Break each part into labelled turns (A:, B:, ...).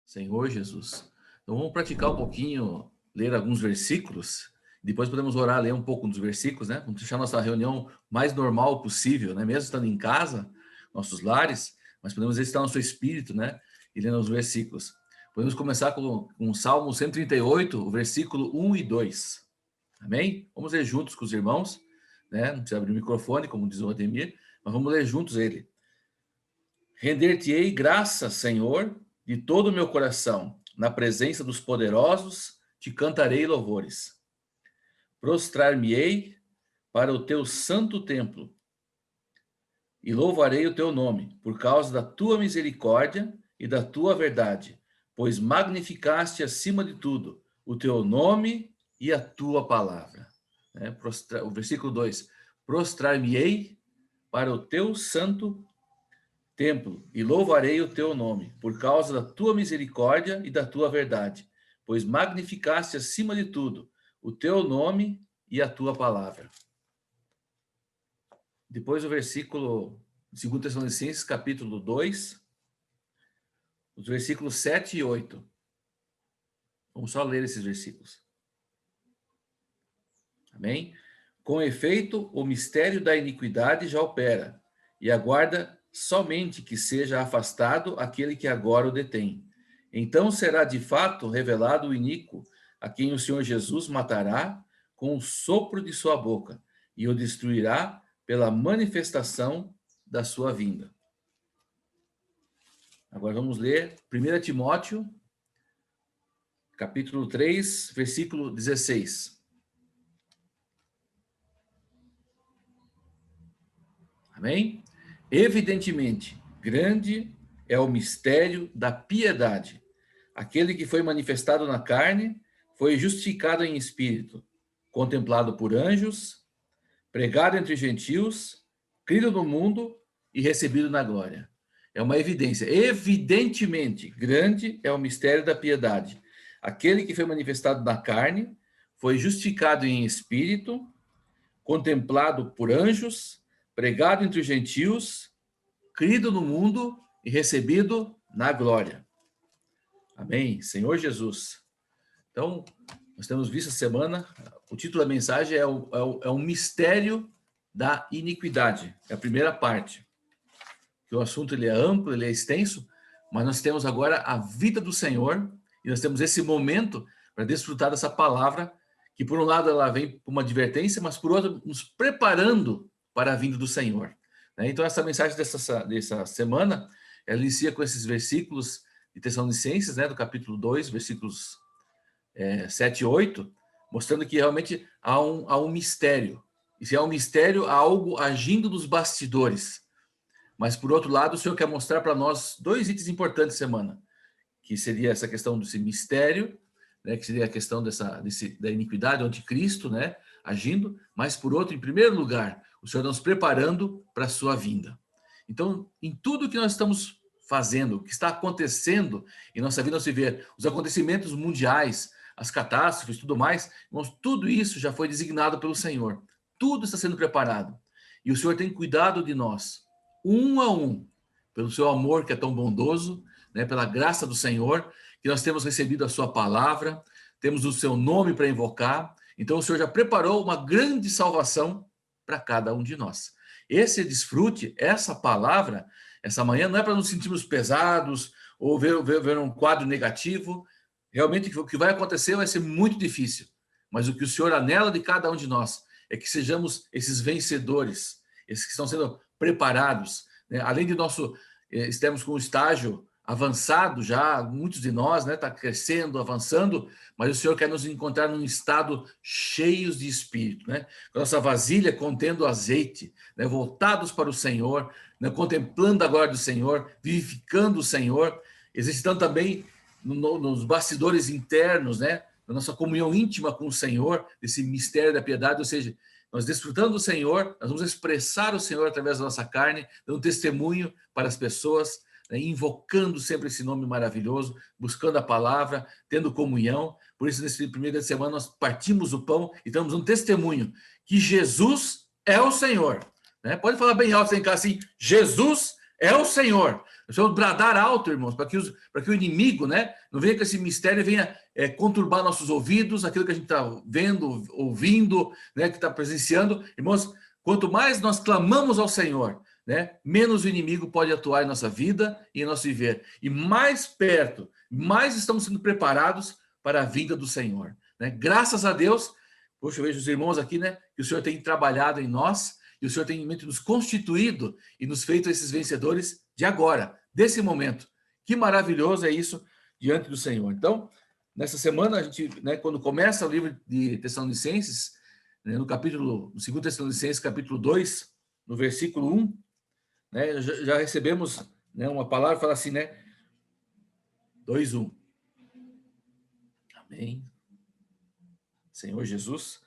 A: Senhor Jesus. Então vamos praticar um pouquinho, ler alguns versículos, depois podemos orar, ler um pouco dos versículos, né? Vamos deixar nossa reunião mais normal possível, né? Mesmo estando em casa, nossos lares, mas podemos exercitar nosso espírito, né? E lendo os versículos. Podemos começar com o Salmo 138, o versículo 1 e 2. Amém? Vamos ler juntos com os irmãos, né? Não precisa abrir o microfone, como diz o Ademir, mas vamos ler juntos ele. Render-te-ei graças, Senhor, de todo o meu coração. Na presença dos poderosos, te cantarei louvores. Prostrar-me-ei para o teu santo templo e louvarei o teu nome, por causa da tua misericórdia e da tua verdade, pois magnificaste acima de tudo o teu nome e a tua palavra. O versículo 2: Prostrar-me-ei para o teu santo templo e louvarei o teu nome, por causa da tua misericórdia e da tua verdade, pois magnificaste acima de tudo o teu nome e a tua palavra. Depois o versículo 2 Tessalonicenses, capítulo 2, os versículos 7 e 8. Vamos só ler esses versículos. Amém? Com efeito, o mistério da iniquidade já opera, e aguarda somente que seja afastado aquele que agora o detém. Então será de fato revelado o iníquo, a quem o Senhor Jesus matará com o sopro de sua boca, e o destruirá pela manifestação da sua vinda. Agora vamos ler 1 Timóteo, capítulo 3, versículo 16. Amém? Evidentemente, grande é o mistério da piedade. Aquele que foi manifestado na carne foi justificado em espírito, contemplado por anjos, pregado entre gentios, crido no mundo e recebido na glória. É uma evidência. Evidentemente, grande é o mistério da piedade. Aquele que foi manifestado na carne foi justificado em espírito, contemplado por anjos, pregado entre os gentios, crido no mundo e recebido na glória. Amém. Senhor Jesus. Então, nós temos visto essa semana, o título da mensagem é um mistério da iniquidade. É a primeira parte. O assunto ele é amplo, ele é extenso, mas nós temos agora a vida do Senhor e nós temos esse momento para desfrutar dessa palavra, que por um lado ela vem com uma advertência, mas por outro nos preparando para a vinda do Senhor. Então essa mensagem dessa semana, ela inicia com esses versículos de Tessalonicenses, do capítulo 2, versículos 7 e 8, mostrando que realmente há um mistério. E se há um mistério, há algo agindo nos bastidores. Mas, por outro lado, o Senhor quer mostrar para nós dois itens importantes semana, que seria essa questão desse mistério, que seria a questão da iniquidade, do anticristo, agindo, mas, por outro, em primeiro lugar, o Senhor nos preparando para a sua vinda. Então, em tudo que nós estamos fazendo, o que está acontecendo em nossa vida, nós se vê os acontecimentos mundiais, as catástrofes, tudo mais, irmãos, tudo isso já foi designado pelo Senhor. Tudo está sendo preparado. E o Senhor tem cuidado de nós, um a um, pelo seu amor que é tão bondoso, pela graça do Senhor, que nós temos recebido a sua palavra, temos o seu nome para invocar. Então o Senhor já preparou uma grande salvação para cada um de nós. Esse desfrute, essa palavra, essa manhã, não é para nos sentirmos pesados ou ver um quadro negativo. Realmente o que vai acontecer vai ser muito difícil, mas o que o Senhor anela de cada um de nós é que sejamos esses vencedores, esses que estão sendo preparados, além de estarmos com um estágio avançado já, muitos de nós, está crescendo, avançando, mas o Senhor quer nos encontrar num estado cheios de espírito, com a nossa vasilha contendo azeite, voltados para o Senhor, contemplando a glória do Senhor, vivificando o Senhor, exercitando também nos bastidores internos, na nossa comunhão íntima com o Senhor, desse mistério da piedade, ou seja, nós desfrutando do Senhor, nós vamos expressar o Senhor através da nossa carne, dando testemunho para as pessoas, invocando sempre esse nome maravilhoso, buscando a palavra, tendo comunhão. Por isso, nesse primeiro dia de semana, nós partimos o pão e damos um testemunho que Jesus é o Senhor. Pode falar bem alto em casa assim: Jesus É o Senhor. Nós vamos bradar alto, irmãos, para que o inimigo, né, não venha com esse mistério, venha conturbar nossos ouvidos, aquilo que a gente está vendo, ouvindo, né, que está presenciando. Irmãos, quanto mais nós clamamos ao Senhor, né, menos o inimigo pode atuar em nossa vida e em nosso viver. E mais perto, mais estamos sendo preparados para a vinda do Senhor. Né? Graças a Deus, poxa, eu vejo os irmãos aqui, né, que o Senhor tem trabalhado em nós, e o Senhor tem nos constituído e nos feito esses vencedores de agora, desse momento. Que maravilhoso é isso diante do Senhor. Então, nessa semana, a gente, né, quando começa o livro de Tessalonicenses, né, no 2 Tessalonicenses, capítulo 2, no versículo 1, né, já recebemos, né, uma palavra que fala assim, né? 2:1. Amém. Senhor Jesus.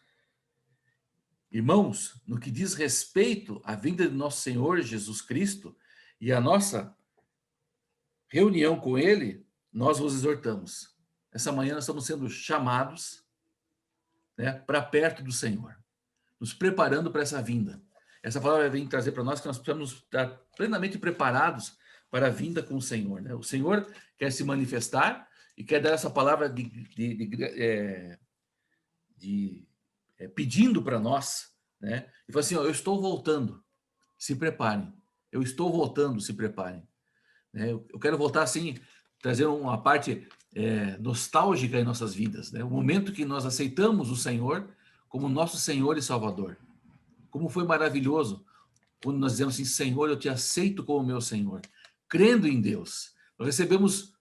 A: Irmãos, no que diz respeito à vinda de nosso Senhor Jesus Cristo e à nossa reunião com Ele, nós vos exortamos. Essa manhã nós estamos sendo chamados, né, para perto do Senhor, nos preparando para essa vinda. Essa palavra vem trazer para nós que nós precisamos estar plenamente preparados para a vinda com o Senhor. Né? O Senhor quer se manifestar e quer dar essa palavra pedindo para nós, né? E fala assim, ó, eu estou voltando, se preparem. Eu estou voltando, se preparem. Né? Eu quero voltar assim, trazer uma parte nostálgica em nossas vidas, né? O momento que nós aceitamos o Senhor como nosso Senhor e Salvador. Como foi maravilhoso quando nós dizemos assim, Senhor, eu te aceito como meu Senhor. Crendo em Deus. Nós recebemos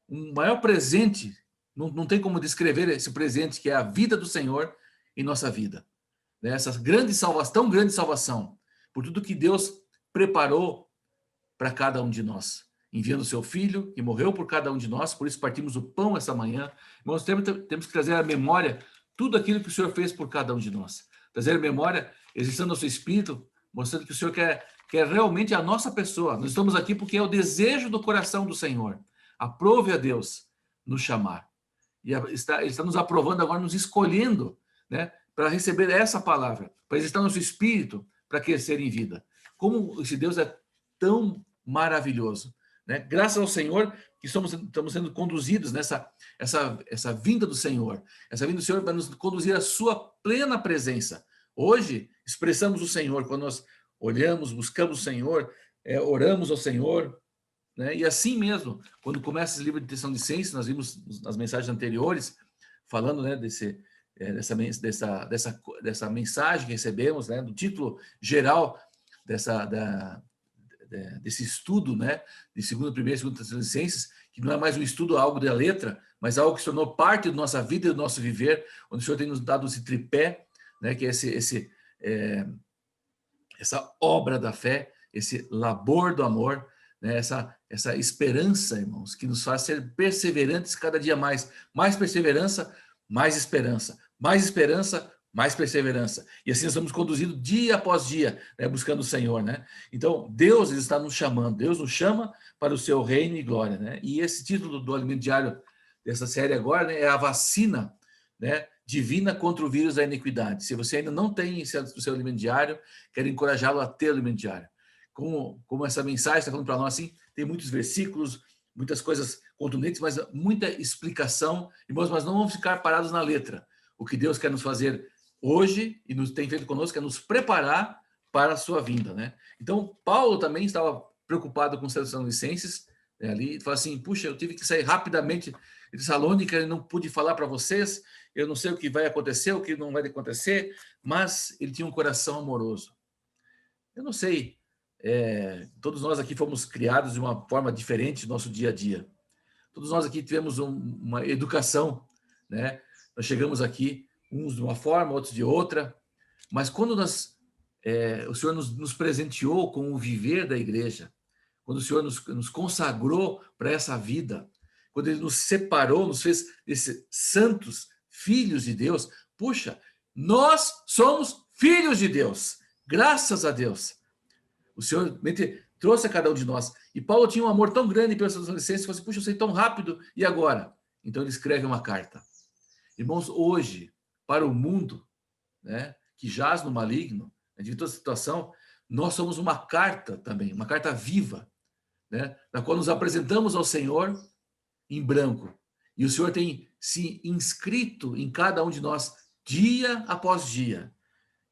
A: um maior presente, não tem como descrever esse presente, que é a vida do Senhor em nossa vida. Né? Essa grande salvação, tão grande salvação, por tudo que Deus preparou para cada um de nós, enviando o seu Filho, que morreu por cada um de nós, por isso partimos o pão essa manhã. Nós temos que trazer à memória tudo aquilo que o Senhor fez por cada um de nós. Trazer à memória, existindo no seu espírito, mostrando que o Senhor quer realmente a nossa pessoa. Nós estamos aqui porque é o desejo do coração do Senhor. Aprove a Deus nos chamar. E Ele está nos aprovando agora, nos escolhendo, né, para receber essa palavra, para existir no nosso espírito, para crescer em vida. Como esse Deus é tão maravilhoso. Né? Graças ao Senhor que estamos sendo conduzidos nessa essa vinda do Senhor. Essa vinda do Senhor vai nos conduzir à sua plena presença. Hoje, expressamos o Senhor, quando nós olhamos, buscamos o Senhor, oramos ao Senhor, né? E assim mesmo, quando começa esse livro de Tessalonicenses, nós vimos nas mensagens anteriores, falando, né, dessa mensagem que recebemos, né, do título geral desse estudo, né, de 2ª, 1ª e 2ª Tessalonicenses, que não é mais um estudo, algo da letra, mas algo que se tornou parte da nossa vida e do nosso viver, onde o Senhor tem nos dado esse tripé, né, que é essa obra da fé, esse labor do amor, né, essa esperança, irmãos, que nos faz ser perseverantes cada dia mais. Mais perseverança, mais esperança. Mais esperança, mais perseverança. E assim nós estamos conduzidos dia após dia, né, buscando o Senhor. Né? Então, Deus está nos chamando. Deus nos chama para o seu reino e glória. Né? E esse título do Alimento Diário dessa série agora, né, é a vacina, né, divina contra o vírus da iniquidade. Se você ainda não tem o seu alimento diário, quero encorajá-lo a ter o alimento diário. Como essa mensagem está falando para nós assim, tem muitos versículos, muitas coisas contundentes, mas muita explicação. Irmãos, mas não vamos ficar parados na letra. O que Deus quer nos fazer hoje e nos tem feito conosco é nos preparar para a sua vinda, né? Então, Paulo também estava preocupado com os Tessalonicenses, né, ali, e falou assim, puxa, eu tive que sair rapidamente de Tessalônica, eu não pude falar para vocês, eu não sei o que vai acontecer, o que não vai acontecer, mas ele tinha um coração amoroso. Eu não sei, todos nós aqui fomos criados de uma forma diferente no nosso dia a dia. Todos nós aqui tivemos uma educação, né? Nós chegamos aqui, uns de uma forma, outros de outra, mas quando o Senhor nos presenteou com o viver da igreja, quando o Senhor nos consagrou para essa vida, quando Ele nos separou, nos fez esses santos filhos de Deus, puxa, nós somos filhos de Deus, graças a Deus. O Senhor trouxe a cada um de nós. E Paulo tinha um amor tão grande pelas Tessalonicenses, falou assim, puxa, eu sei tão rápido, e agora? Então ele escreve uma carta. Irmãos, hoje, para o mundo, né, que jaz no maligno, de toda situação, nós somos uma carta também, uma carta viva, né, na qual nos apresentamos ao Senhor em branco. E o Senhor tem se inscrito em cada um de nós, dia após dia,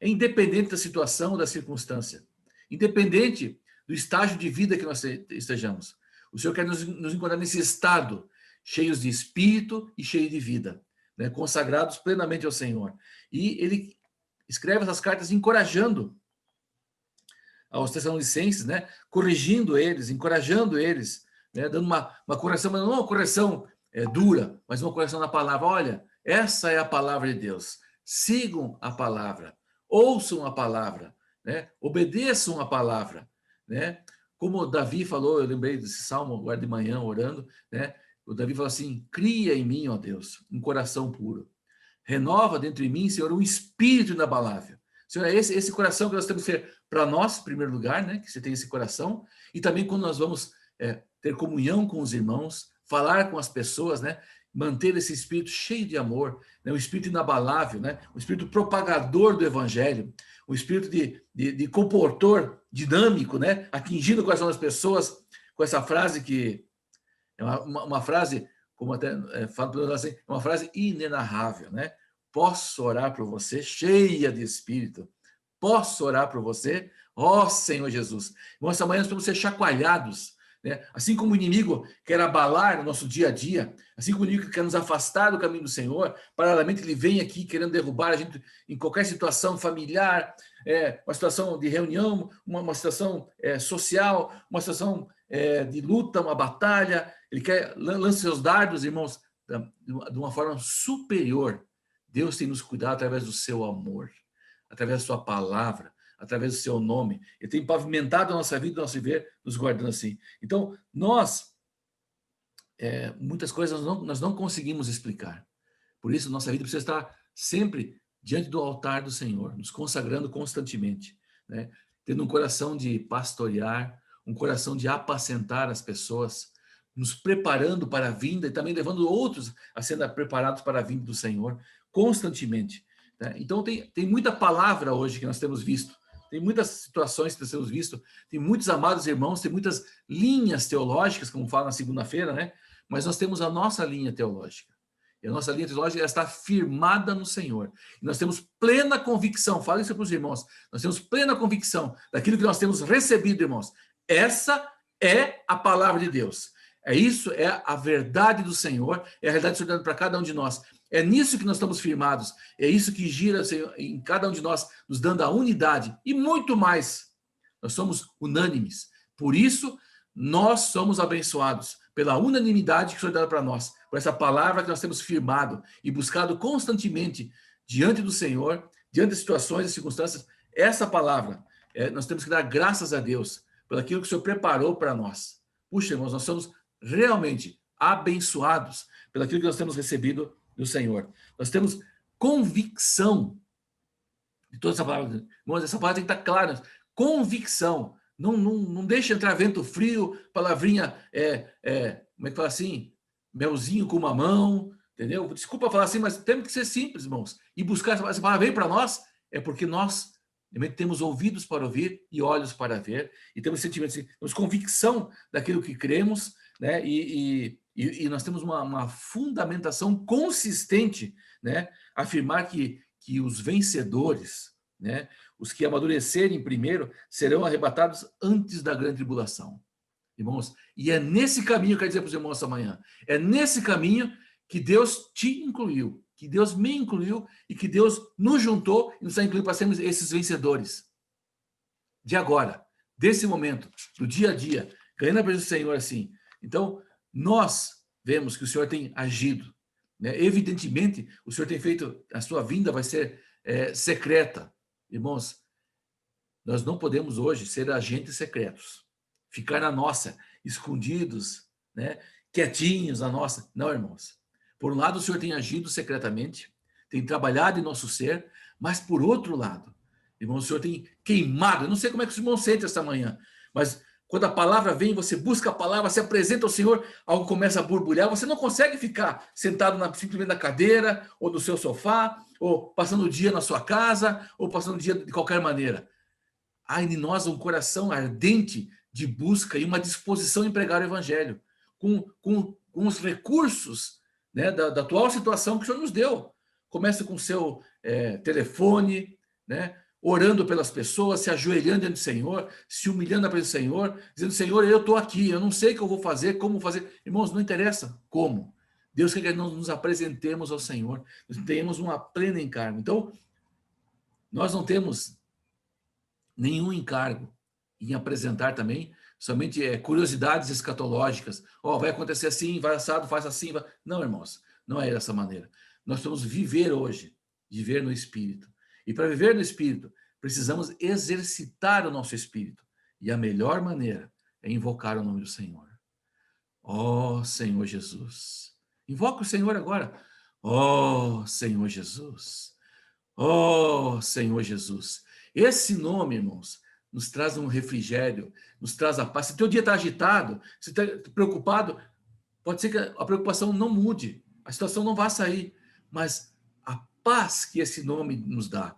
A: independente da situação, da circunstância, independente do estágio de vida que nós estejamos. O Senhor quer nos encontrar nesse estado, cheios de espírito e cheios de vida, né, consagrados plenamente ao Senhor. E ele escreve essas cartas encorajando aos Tessalonicenses, né, corrigindo eles, encorajando eles, né, dando uma correção, mas não uma correção dura, mas uma correção na palavra. Olha, essa é a palavra de Deus. Sigam a palavra, ouçam a palavra, né, obedeçam a palavra, né? Como Davi falou, eu lembrei desse salmo agora de manhã orando, né? O Davi falou assim: cria em mim, ó Deus, um coração puro. Renova dentro de mim, Senhor, um espírito inabalável. Senhor, é esse coração que nós temos que ter para nós, em primeiro lugar, né? Que você tem esse coração. E também quando nós vamos ter comunhão com os irmãos, falar com as pessoas, né? Manter esse espírito cheio de amor, né? Um espírito inabalável, né? Um espírito propagador do evangelho, um espírito de comportor dinâmico, né? Atingindo o coração das pessoas com essa frase que é uma frase, como até falo assim, é uma frase inenarrável, né? Posso orar por você, cheia de espírito. Posso orar por você, ó Senhor Jesus. Irmãos, essa manhã nós vamos ser chacoalhados, né? Assim como o inimigo quer abalar o nosso dia a dia, assim como o inimigo quer nos afastar do caminho do Senhor, paralelamente ele vem aqui querendo derrubar a gente em qualquer situação familiar, uma situação de reunião, uma situação social, uma situação de luta, uma batalha. Ele quer lançar seus dardos, irmãos, de uma forma superior. Deus tem nos cuidado através do seu amor, através da sua palavra, através do seu nome. Ele tem pavimentado a nossa vida, o nosso viver, nos guardando assim. Então, nós, muitas coisas nós não conseguimos explicar. Por isso, nossa vida precisa estar sempre diante do altar do Senhor, nos consagrando constantemente, né? Tendo um coração de pastorear, um coração de apacentar as pessoas, nos preparando para a vinda e também levando outros a serem preparados para a vinda do Senhor constantemente, né? Então, tem muita palavra hoje que nós temos visto, tem muitas situações que nós temos visto, tem muitos amados irmãos, tem muitas linhas teológicas, como fala na segunda-feira, né? Mas nós temos a nossa linha teológica. E a nossa linha teológica está firmada no Senhor. E nós temos plena convicção, fala isso para os irmãos, nós temos plena convicção daquilo que nós temos recebido, irmãos. Essa é a palavra de Deus. Isso é a verdade do Senhor, é a realidade dando para cada um de nós. É nisso que nós estamos firmados, é isso que gira, Senhor, em cada um de nós, nos dando a unidade e muito mais. Nós somos unânimes. Por isso, nós somos abençoados pela unanimidade que o Senhor dá para nós, por essa palavra que nós temos firmado e buscado constantemente diante do Senhor, diante das situações e circunstâncias. Essa palavra, nós temos que dar graças a Deus por aquilo que o Senhor preparou para nós. Puxa, irmãos, nós somos realmente abençoados pelo aquilo que nós temos recebido do Senhor. Nós temos convicção de toda essa palavra. Irmãos, essa palavra tem que estar clara. Convicção. Não deixa entrar vento frio, palavrinha, como é que fala assim? Melzinho com mamão, entendeu? Desculpa falar assim, mas temos que ser simples, irmãos. E buscar essa palavra vem para nós, é porque nós temos ouvidos para ouvir e olhos para ver, e temos sentimentos, temos convicção daquilo que cremos, né? E nós temos uma fundamentação consistente, né? Afirmar que os vencedores, né? Os que amadurecerem primeiro serão arrebatados antes da grande tribulação. Irmãos, e é nesse caminho, eu quero dizer para os irmãos essa manhã, é nesse caminho que Deus te incluiu, que Deus me incluiu e que Deus nos juntou e nos está incluindo para sermos esses vencedores. De agora, desse momento, do dia a dia, ganhando a presença do Senhor assim. Então, nós vemos que o Senhor tem agido, né? Evidentemente, o Senhor tem feito, a sua vinda vai ser secreta. Irmãos, nós não podemos hoje ser agentes secretos, ficar na nossa, escondidos, né? Quietinhos na nossa. Não, irmãos. Por um lado, o Senhor tem agido secretamente, tem trabalhado em nosso ser, mas por outro lado, irmão, o Senhor tem queimado. Eu não sei como é que os irmãos sentem esta manhã, mas quando a palavra vem, você busca a palavra, se apresenta ao Senhor, algo começa a borbulhar, você não consegue ficar sentado simplesmente na cadeira, ou no seu sofá, ou passando o dia na sua casa, ou passando o dia de qualquer maneira. Há em nós um coração ardente de busca e uma disposição em pregar o evangelho, com os recursos, né, da atual situação que o Senhor nos deu. Começa com o seu telefone, né, orando pelas pessoas, se ajoelhando diante do Senhor, se humilhando na presença do Senhor, dizendo: Senhor, eu estou aqui, eu não sei o que eu vou fazer, como fazer. Irmãos, não interessa como. Deus quer que nós nos apresentemos ao Senhor, nós tenhamos uma plena encargo. Então, nós não temos nenhum encargo em apresentar também somente curiosidades escatológicas. Vai acontecer assim, vai assado, faz assim. Vai... Não, irmãos, não é dessa maneira. Nós precisamos viver hoje, viver no Espírito. E para viver no Espírito, precisamos exercitar o nosso Espírito. E a melhor maneira é invocar o nome do Senhor. Ó Senhor Jesus. Invoca o Senhor agora. Ó Senhor Jesus. Ó Senhor Jesus. Esse nome, irmãos, nos traz um refrigério, nos traz a paz. Se o teu dia está agitado, se está preocupado, pode ser que a preocupação não mude, a situação não vá sair, mas a paz que esse nome nos dá,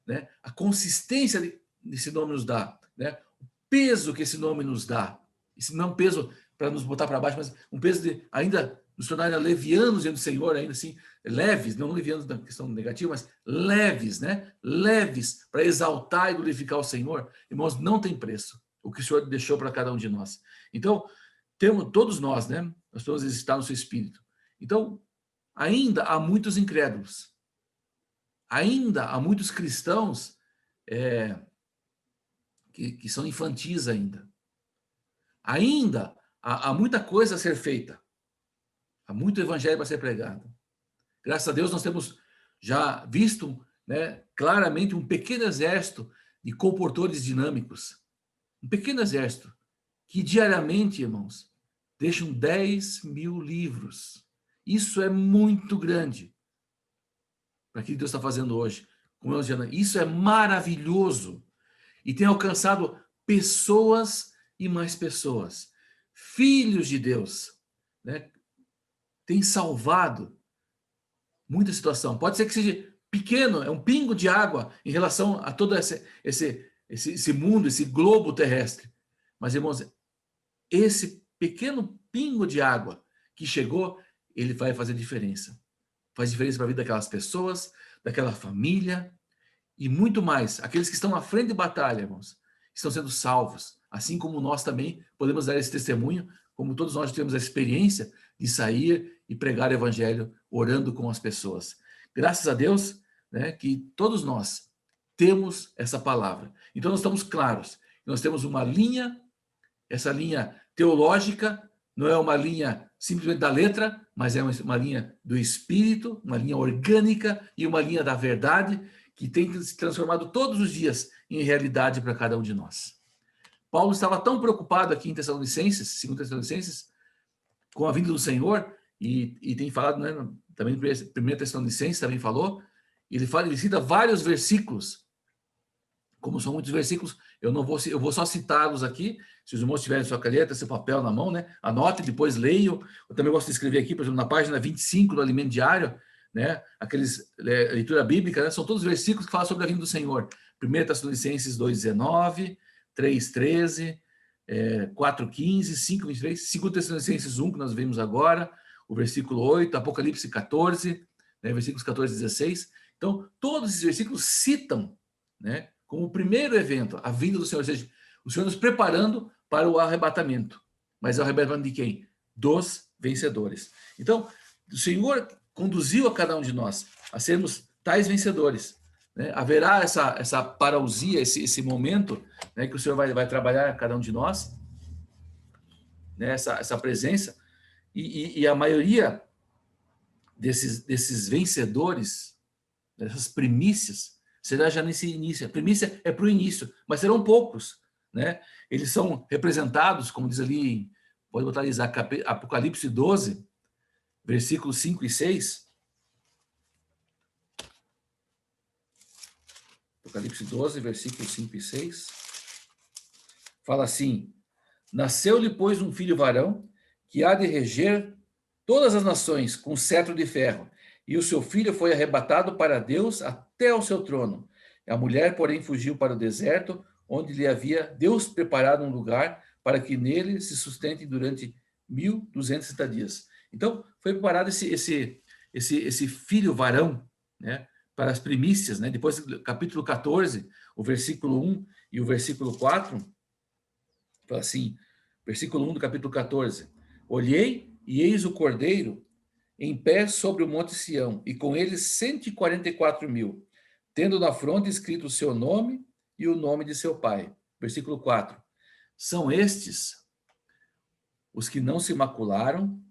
A: né? A consistência desse nome nos dá, né? O peso que esse nome nos dá, esse não peso para nos botar para baixo, mas um peso de ainda nos tornar levianos diante do Senhor, ainda assim, leves, não levianos na questão negativa, mas leves, né? Leves para exaltar e glorificar o Senhor. Irmãos, não tem preço o que o Senhor deixou para cada um de nós. Então, todos nós, né? Nós precisamos estar no seu espírito. Então, ainda há muitos incrédulos. Ainda há muitos cristãos que são infantis ainda. Ainda há muita coisa a ser feita. Há muito evangelho para ser pregado. Graças a Deus nós temos já visto, né, claramente um pequeno exército de comportores dinâmicos. Um pequeno exército que diariamente, irmãos, deixam 10 mil livros. Isso é muito grande para aquilo que Deus está fazendo hoje. Isso é maravilhoso. E tem alcançado pessoas e mais pessoas. Filhos de Deus, né? Tem salvado muita situação. Pode ser que seja pequeno, é um pingo de água em relação a todo esse mundo, esse globo terrestre. Mas, irmãos, esse pequeno pingo de água que chegou, ele vai fazer diferença. Faz diferença para a vida daquelas pessoas, daquela família e muito mais. Aqueles que estão na frente de batalha, irmãos, estão sendo salvos. Assim como nós também podemos dar esse testemunho, como todos nós temos a experiência de sair e pregar o evangelho orando com as pessoas. Graças a Deus, né, que todos nós temos essa palavra. Então nós estamos claros. Nós temos uma linha, essa linha teológica, não é uma linha simplesmente da letra, mas é uma linha do espírito, uma linha orgânica e uma linha da verdade que tem se transformado todos os dias em realidade para cada um de nós. Paulo estava tão preocupado aqui em Tessalonicenses, 2 Tessalonicenses, com a vinda do Senhor, e tem falado, né, também em 1 Tessalonicenses também falou, ele cita vários versículos. Como são muitos versículos, eu vou só citá-los aqui. Se os irmãos tiverem sua caneta, seu papel na mão, né, anote, depois leiam. Eu também gosto de escrever aqui, por exemplo, na página 25 do Alimento Diário, né, leitura bíblica, né, são todos versículos que falam sobre a vinda do Senhor. 1 Tessalonicenses 2,19, 3,13, 4,15, 5,23, 2 Tessalonicenses 1, que nós vimos agora, o versículo 8, Apocalipse 14, né, versículos 14 e 16. Então, todos esses versículos citam, né, como o primeiro evento, a vinda do Senhor, ou seja, o Senhor nos preparando para o arrebatamento. Mas é o arrebatamento de quem? Dos vencedores. Então, o Senhor conduziu a cada um de nós a sermos tais vencedores. Né? Haverá essa parousia, esse momento, né, que o Senhor vai trabalhar a cada um de nós, né, essa presença, e a maioria desses vencedores, dessas primícias, será já nesse início. A primícia é para o início, mas serão poucos. Né? Eles são representados, como diz ali, pode botar ali, Apocalipse 12, versículos 5 e 6. Apocalipse 12, versículos 5 e 6. Fala assim: nasceu-lhe, pois, um filho varão, que há de reger todas as nações com cetro de ferro, e o seu filho foi arrebatado para Deus até o seu trono. A mulher, porém, fugiu para o deserto, onde lhe havia Deus preparado um lugar, para que nele se sustentem durante 1.260 dias. Então, foi preparado esse filho varão, né, para as primícias, né? Depois, capítulo 14, o versículo 1 e o versículo 4, fala assim, versículo 1 do capítulo 14: Olhei e eis o cordeiro em pé sobre o monte Sião, e com ele 144.000, tendo na fronte escrito o seu nome e o nome de seu pai. Versículo 4: São estes os que não se macularam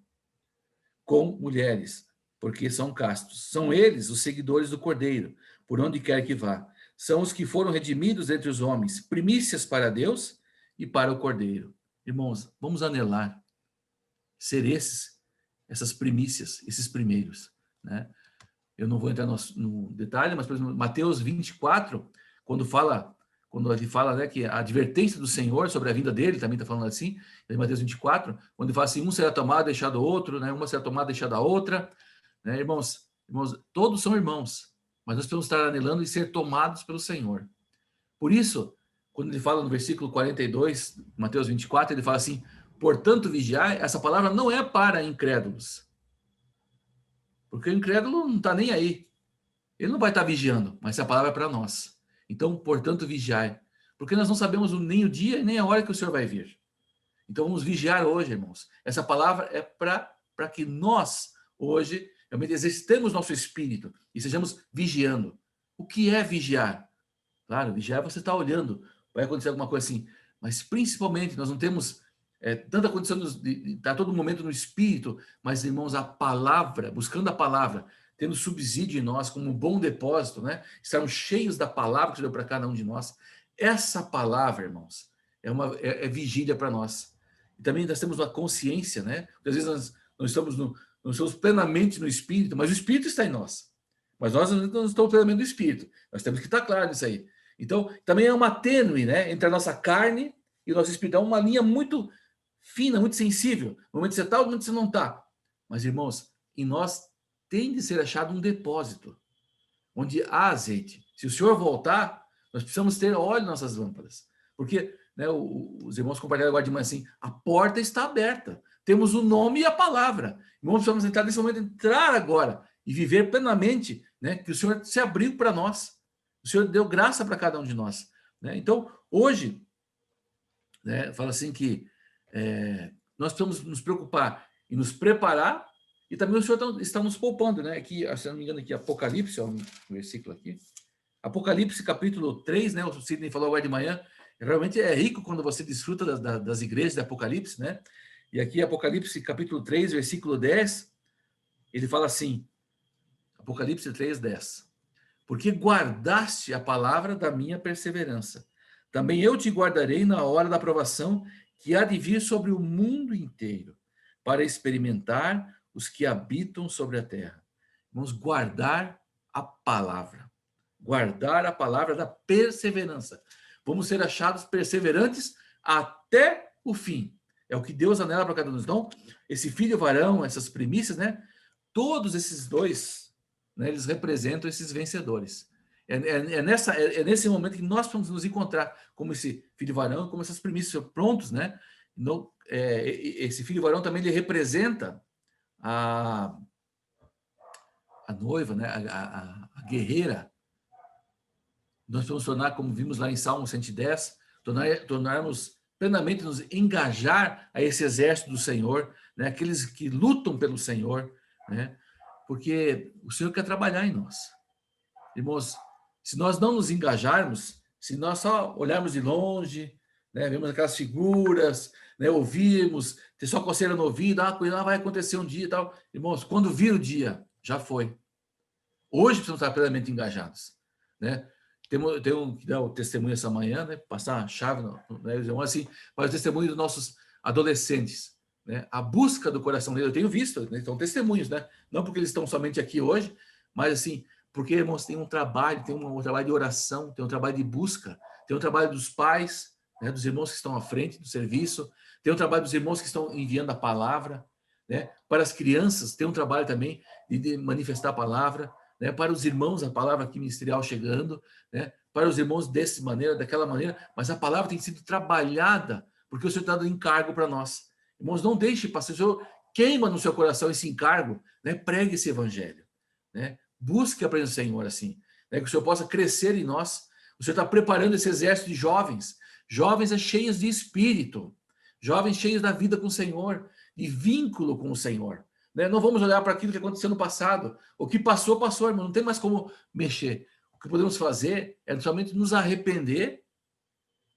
A: com mulheres, porque são castos. São eles os seguidores do Cordeiro, por onde quer que vá. São os que foram redimidos entre os homens, primícias para Deus e para o Cordeiro. Irmãos, vamos anelar ser essas primícias, esses primeiros, né? Eu não vou entrar no detalhe, mas, por exemplo, Mateus 24, quando ele fala, né, que a advertência do Senhor sobre a vinda dele, também está falando assim, em Mateus 24, quando ele fala assim, um será tomado, deixado o outro, né, uma será tomada, deixada a outra, né, irmãos, todos são irmãos, mas nós precisamos estar anelando e ser tomados pelo Senhor. Por isso, quando ele fala no versículo 42, Mateus 24, ele fala assim, portanto, vigiai, essa palavra não é para incrédulos, porque o incrédulo não está nem aí. Ele não vai estar vigiando, mas essa palavra é para nós. Então, portanto, vigiai. Porque nós não sabemos nem o dia e nem a hora que o Senhor vai vir. Então, vamos vigiar hoje, irmãos. Essa palavra é para que nós, hoje, realmente exercitemos nosso espírito e sejamos vigiando. O que é vigiar? Claro, vigiar é você estar olhando. Vai acontecer alguma coisa assim. Mas, principalmente, nós não temos tanta condição de estar todo momento no espírito, mas, irmãos, a palavra, buscando a palavra, tendo subsídio em nós como um bom depósito, né? Estarmos cheios da palavra que deu para cada um de nós. Essa palavra, irmãos, é vigília para nós. E também nós temos uma consciência, né? Porque às vezes nós estamos plenamente no espírito, mas o espírito está em nós. Mas nós não estamos plenamente no espírito. Nós temos que estar claro nisso aí. Então, também é uma tênue, né? Entre a nossa carne e o nosso espírito. É uma linha muito fina, muito sensível. No momento que você está, no momento que você não está. Mas, irmãos, em nós tem de ser achado um depósito, onde há azeite. Se o Senhor voltar, nós precisamos ter óleo nas nossas lâmpadas. Porque, né, os irmãos compartilharam agora de manhã assim, a porta está aberta. Temos o nome e a palavra. Irmãos, precisamos entrar nesse momento, entrar agora e viver plenamente, né, que o Senhor se abriu para nós. O Senhor deu graça para cada um de nós. Né? Então, hoje, né, fala assim que nós precisamos nos preocupar e nos preparar, e também o Senhor está nos poupando, né? Aqui, se não me engano, aqui, Apocalipse, ó, um versículo aqui. Apocalipse, capítulo 3, né? O Sidney falou agora de manhã. Realmente é rico quando você desfruta das igrejas de Apocalipse, né? E aqui, Apocalipse, capítulo 3, versículo 10, ele fala assim, Apocalipse 3, 10. Porque guardaste a palavra da minha perseverança. Também eu te guardarei na hora da provação que há de vir sobre o mundo inteiro, para experimentar os que habitam sobre a terra. Vamos guardar a palavra. Guardar a palavra da perseverança. Vamos ser achados perseverantes até o fim. É o que Deus anela para cada um. Então, esse filho varão, essas primícias, né? Todos esses dois, né, eles representam esses vencedores. Nesse momento que nós vamos nos encontrar como esse filho varão, como essas primícias prontos, né? Esse filho varão também ele representa a noiva, né? A guerreira. Nós vamos tornar, como vimos lá em Salmo 110, tornarmos plenamente nos engajar a esse exército do Senhor, né? Aqueles que lutam pelo Senhor, né? Porque o Senhor quer trabalhar em nós. Irmãos, se nós não nos engajarmos, se nós só olharmos de longe, né, vemos aquelas figuras, né, ouvirmos, ter só coceira no ouvido, cuidado, vai acontecer um dia e tal. Irmãos, quando vir o dia, já foi. Hoje precisamos estar plenamente engajados, né? Tem um que dá o testemunho essa manhã, né? Passar a chave, né? Assim, para o testemunho dos nossos adolescentes, né? A busca do coração deles, eu tenho visto, né? São testemunhos, né? Não porque eles estão somente aqui hoje, mas assim, porque, irmãos, tem um trabalho, um trabalho de oração, tem um trabalho de busca, tem um trabalho dos pais, né? Dos irmãos que estão à frente do serviço, tem um trabalho dos irmãos que estão enviando a palavra, né? Para as crianças, tem um trabalho também de manifestar a palavra, né, para os irmãos, a palavra aqui ministerial chegando, né, para os irmãos dessa maneira, daquela maneira, mas a palavra tem sido trabalhada porque o Senhor está dando encargo para nós. Irmãos, não deixe passar, o Senhor queima no seu coração esse encargo, né? Pregue esse evangelho, né? Busque a presença do Senhor assim, né? Que o Senhor possa crescer em nós. O Senhor está preparando esse exército de jovens, jovens cheios de espírito, jovens cheios da vida com o Senhor, de vínculo com o Senhor, né? Não vamos olhar para aquilo que aconteceu no passado. O que passou, passou, irmão, não tem mais como mexer. O que podemos fazer é somente nos arrepender,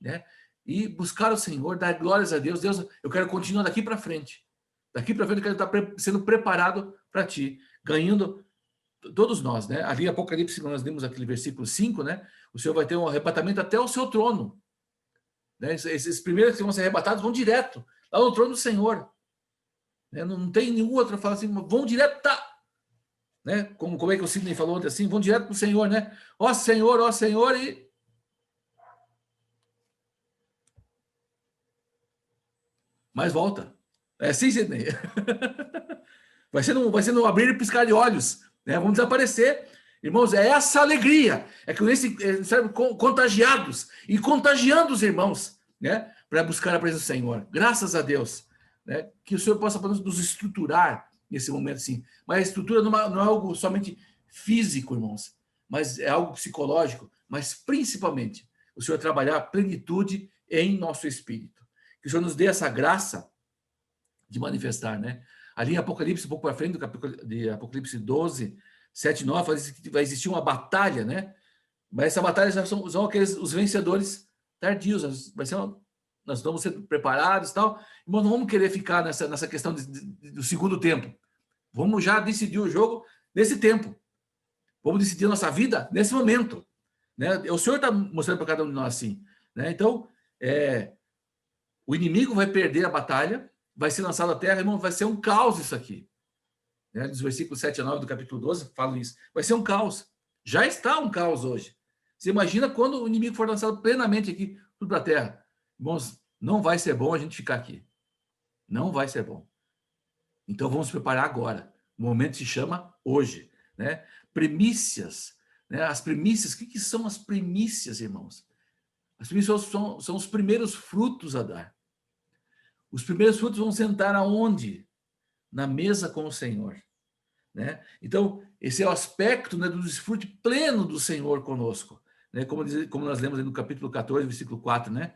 A: né? E buscar o Senhor, dar glórias a Deus. Deus, eu quero continuar daqui para frente. Daqui para frente eu quero estar sendo preparado para ti, ganhando todos nós, né? Ali em Apocalipse, nós lemos aquele versículo 5, né? O Senhor vai ter um arrebatamento até o seu trono, né? Esses primeiros que vão ser arrebatados vão direto lá no trono do Senhor, né? Não tem nenhum outro fala assim, vão direto, tá? Né? Como é que o Sidney falou ontem assim, vão direto para o Senhor, né? Ó Senhor, e mas volta. É assim, Sidney. Vai ser no abrir e piscar de olhos, né? Vão desaparecer. Irmãos, é essa alegria, é que nesse contagiados e contagiando os irmãos, né? Para buscar a presença do Senhor. Graças a Deus, né? Que o Senhor possa nos estruturar nesse momento assim. Mas a estrutura não é algo somente físico, irmãos, mas é algo psicológico, mas principalmente o Senhor trabalhar a plenitude em nosso espírito. Que o Senhor nos dê essa graça de manifestar, né? Ali em Apocalipse, um pouco para frente do capítulo de Apocalipse 12, 7 e 9, fala que vai existir uma batalha, né? Mas essa batalha já são aqueles os vencedores tardios, nós vamos ser preparados e tal, mas não vamos querer ficar nessa questão do segundo tempo. Vamos já decidir o jogo nesse tempo. Vamos decidir a nossa vida nesse momento, né? O Senhor está mostrando para cada um de nós assim, né? Então, o inimigo vai perder a batalha, vai ser lançado à terra, irmão, vai ser um caos isso aqui. Né? Dos versículos 7 a 9 do capítulo 12, falam isso. Vai ser um caos. Já está um caos hoje. Você imagina quando o inimigo for lançado plenamente aqui, tudo para a terra. Irmãos, não vai ser bom a gente ficar aqui. Não vai ser bom. Então vamos preparar agora. O momento se chama hoje. Né? Primícias. Né? As primícias, o que são as primícias, irmãos? As primícias são os primeiros frutos a dar. Os primeiros frutos vão sentar aonde? Na mesa com o Senhor. Né? Então, esse é o aspecto, né, do desfrute pleno do Senhor conosco. Né? Como nós lemos no capítulo 14, versículo 4, né?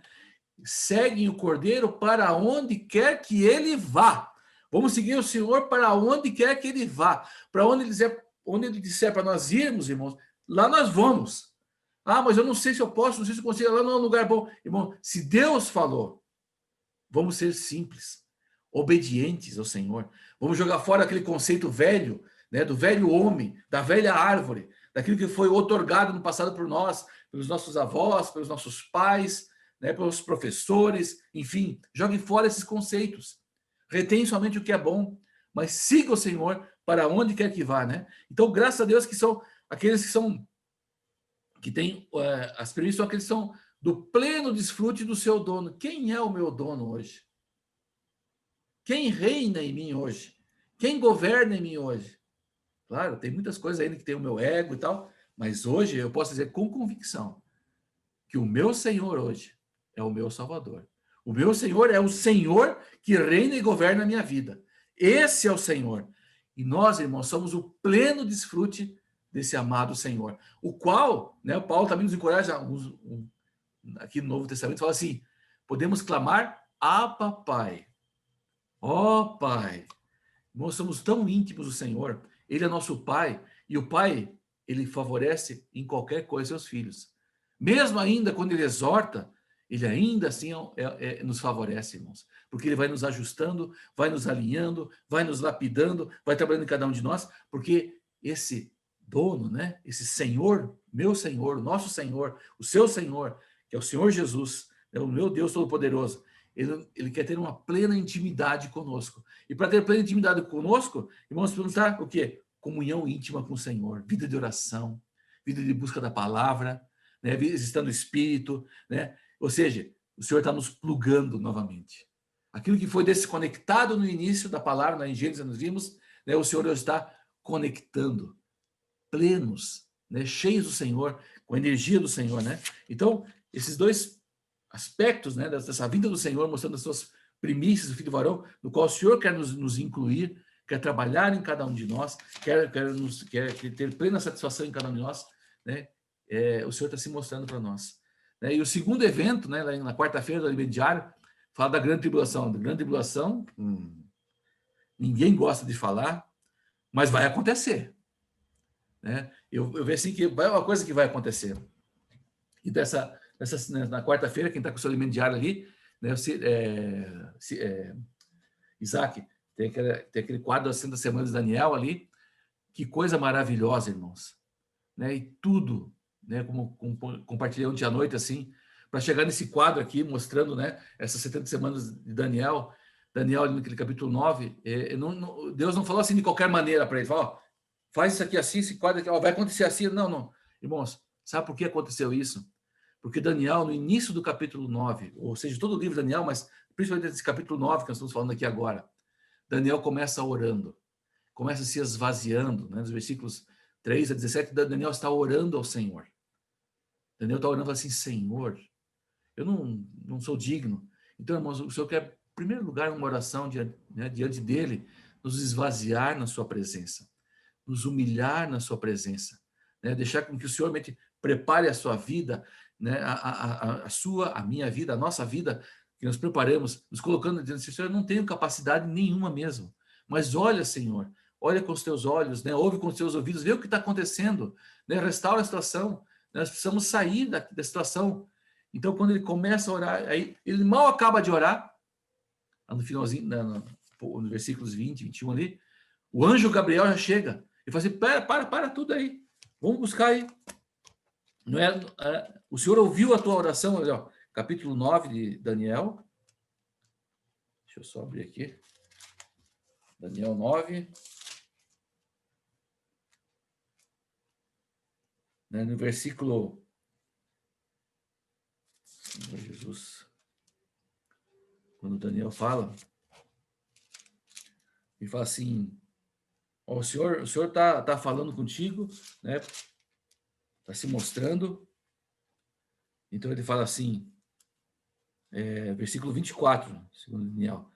A: Seguem o Cordeiro para onde quer que ele vá. Vamos seguir o Senhor para onde quer que ele vá. Para onde ele disser para nós irmos, irmãos, lá nós vamos. Ah, mas eu não sei se eu posso, não sei se eu consigo, lá não é um lugar bom. Irmão, se Deus falou, vamos ser simples, obedientes ao Senhor. Vamos jogar fora aquele conceito velho, né, do velho homem, da velha árvore, daquilo que foi otorgado no passado por nós, pelos nossos avós, pelos nossos pais, né, pelos professores, enfim. Jogue fora esses conceitos. Retém somente o que é bom, mas siga o Senhor para onde quer que vá, né? Então, graças a Deus que são aqueles que têm as premissas, são aqueles que são do pleno desfrute do seu dono. Quem é o meu dono hoje? Quem reina em mim hoje? Quem governa em mim hoje? Claro, tem muitas coisas ainda que tem o meu ego e tal, mas hoje eu posso dizer com convicção que o meu Senhor hoje é o meu Salvador. O meu Senhor é o Senhor que reina e governa a minha vida. Esse é o Senhor. E nós, irmãos, somos o pleno desfrute desse amado Senhor, o qual, né, o Paulo também nos encoraja, aqui no Novo Testamento, fala assim, podemos clamar, Abba, Pai. Ó Pai, nós somos tão íntimos do Senhor, Ele é nosso Pai, e o Pai, Ele favorece em qualquer coisa seus filhos. Mesmo ainda quando Ele exorta, Ele ainda assim nos favorece, irmãos, porque Ele vai nos ajustando, vai nos alinhando, vai nos lapidando, vai trabalhando em cada um de nós, porque esse dono, né, esse Senhor, meu Senhor, nosso Senhor, o seu Senhor, que é o Senhor Jesus, é o meu Deus Todo-Poderoso, ele quer ter uma plena intimidade conosco. E para ter plena intimidade conosco, irmãos, precisamos estar o quê? Comunhão íntima com o Senhor, vida de oração, vida de busca da palavra, né? Existando o Espírito, né? Ou seja, o Senhor está nos plugando novamente. Aquilo que foi desconectado no início da palavra, na Gênesis nós vimos, né? O Senhor hoje está conectando, plenos, né? Cheios do Senhor, com a energia do Senhor, né? Então, esses dois aspectos, né, dessa vida do Senhor, mostrando as suas primícias, o filho varão, no qual o Senhor quer nos incluir, quer trabalhar em cada um de nós, quer ter plena satisfação em cada um de nós, né? O Senhor está se mostrando para nós. Né? E o segundo evento, né, na quarta-feira do alimento diário, fala da grande tribulação. Da grande tribulação, ninguém gosta de falar, mas vai acontecer. Né? Eu vejo assim que é uma coisa que vai acontecer. E na quarta-feira, quem está com o seu alimento diário ali, né, Isaac, tem aquele quadro das 100 semanas de Daniel ali. Que coisa maravilhosa, irmãos. Né? E tudo, né, como compartilhei ontem à noite, assim, para chegar nesse quadro aqui, mostrando, né, essas 70 semanas de Daniel, naquele capítulo 9, Deus não falou assim de qualquer maneira para ele, falou, faz isso aqui assim, esse quadro aqui, vai acontecer assim. Não. Irmãos, sabe por que aconteceu isso? Porque Daniel, no início do capítulo 9, ou seja, todo o livro de Daniel, mas principalmente esse capítulo 9 que nós estamos falando aqui agora, Daniel começa orando, começa se esvaziando, né, nos versículos 3 a 17, Daniel está orando ao Senhor. Daniel está orando e fala assim, Senhor, eu não sou digno. Então, irmãos, o Senhor quer, em primeiro lugar, uma oração diante dele, nos esvaziar na sua presença, nos humilhar na sua presença, né? Deixar com que o Senhor realmente prepare a sua vida, né? A minha vida, a nossa vida, que nós preparamos, nos colocando diante do Senhor. Eu não tenho capacidade nenhuma mesmo, mas olha, Senhor, olha com os teus olhos, né? Ouve com os teus ouvidos, vê o que está acontecendo, né? Restaura a situação. Nós precisamos sair da situação. Então, quando ele começa a orar, aí ele mal acaba de orar, no finalzinho, no versículos 20, 21 ali, o anjo Gabriel já chega e fala assim, para tudo aí, vamos buscar aí. Não o Senhor ouviu a tua oração, olha, ó, capítulo 9 de Daniel. Deixa eu só abrir aqui. Daniel 9. Né, no versículo... Senhor Jesus. Quando Daniel fala, ele fala assim, ó, o senhor tá falando contigo, né? Está se mostrando. Então ele fala assim, versículo 24, segundo Daniel,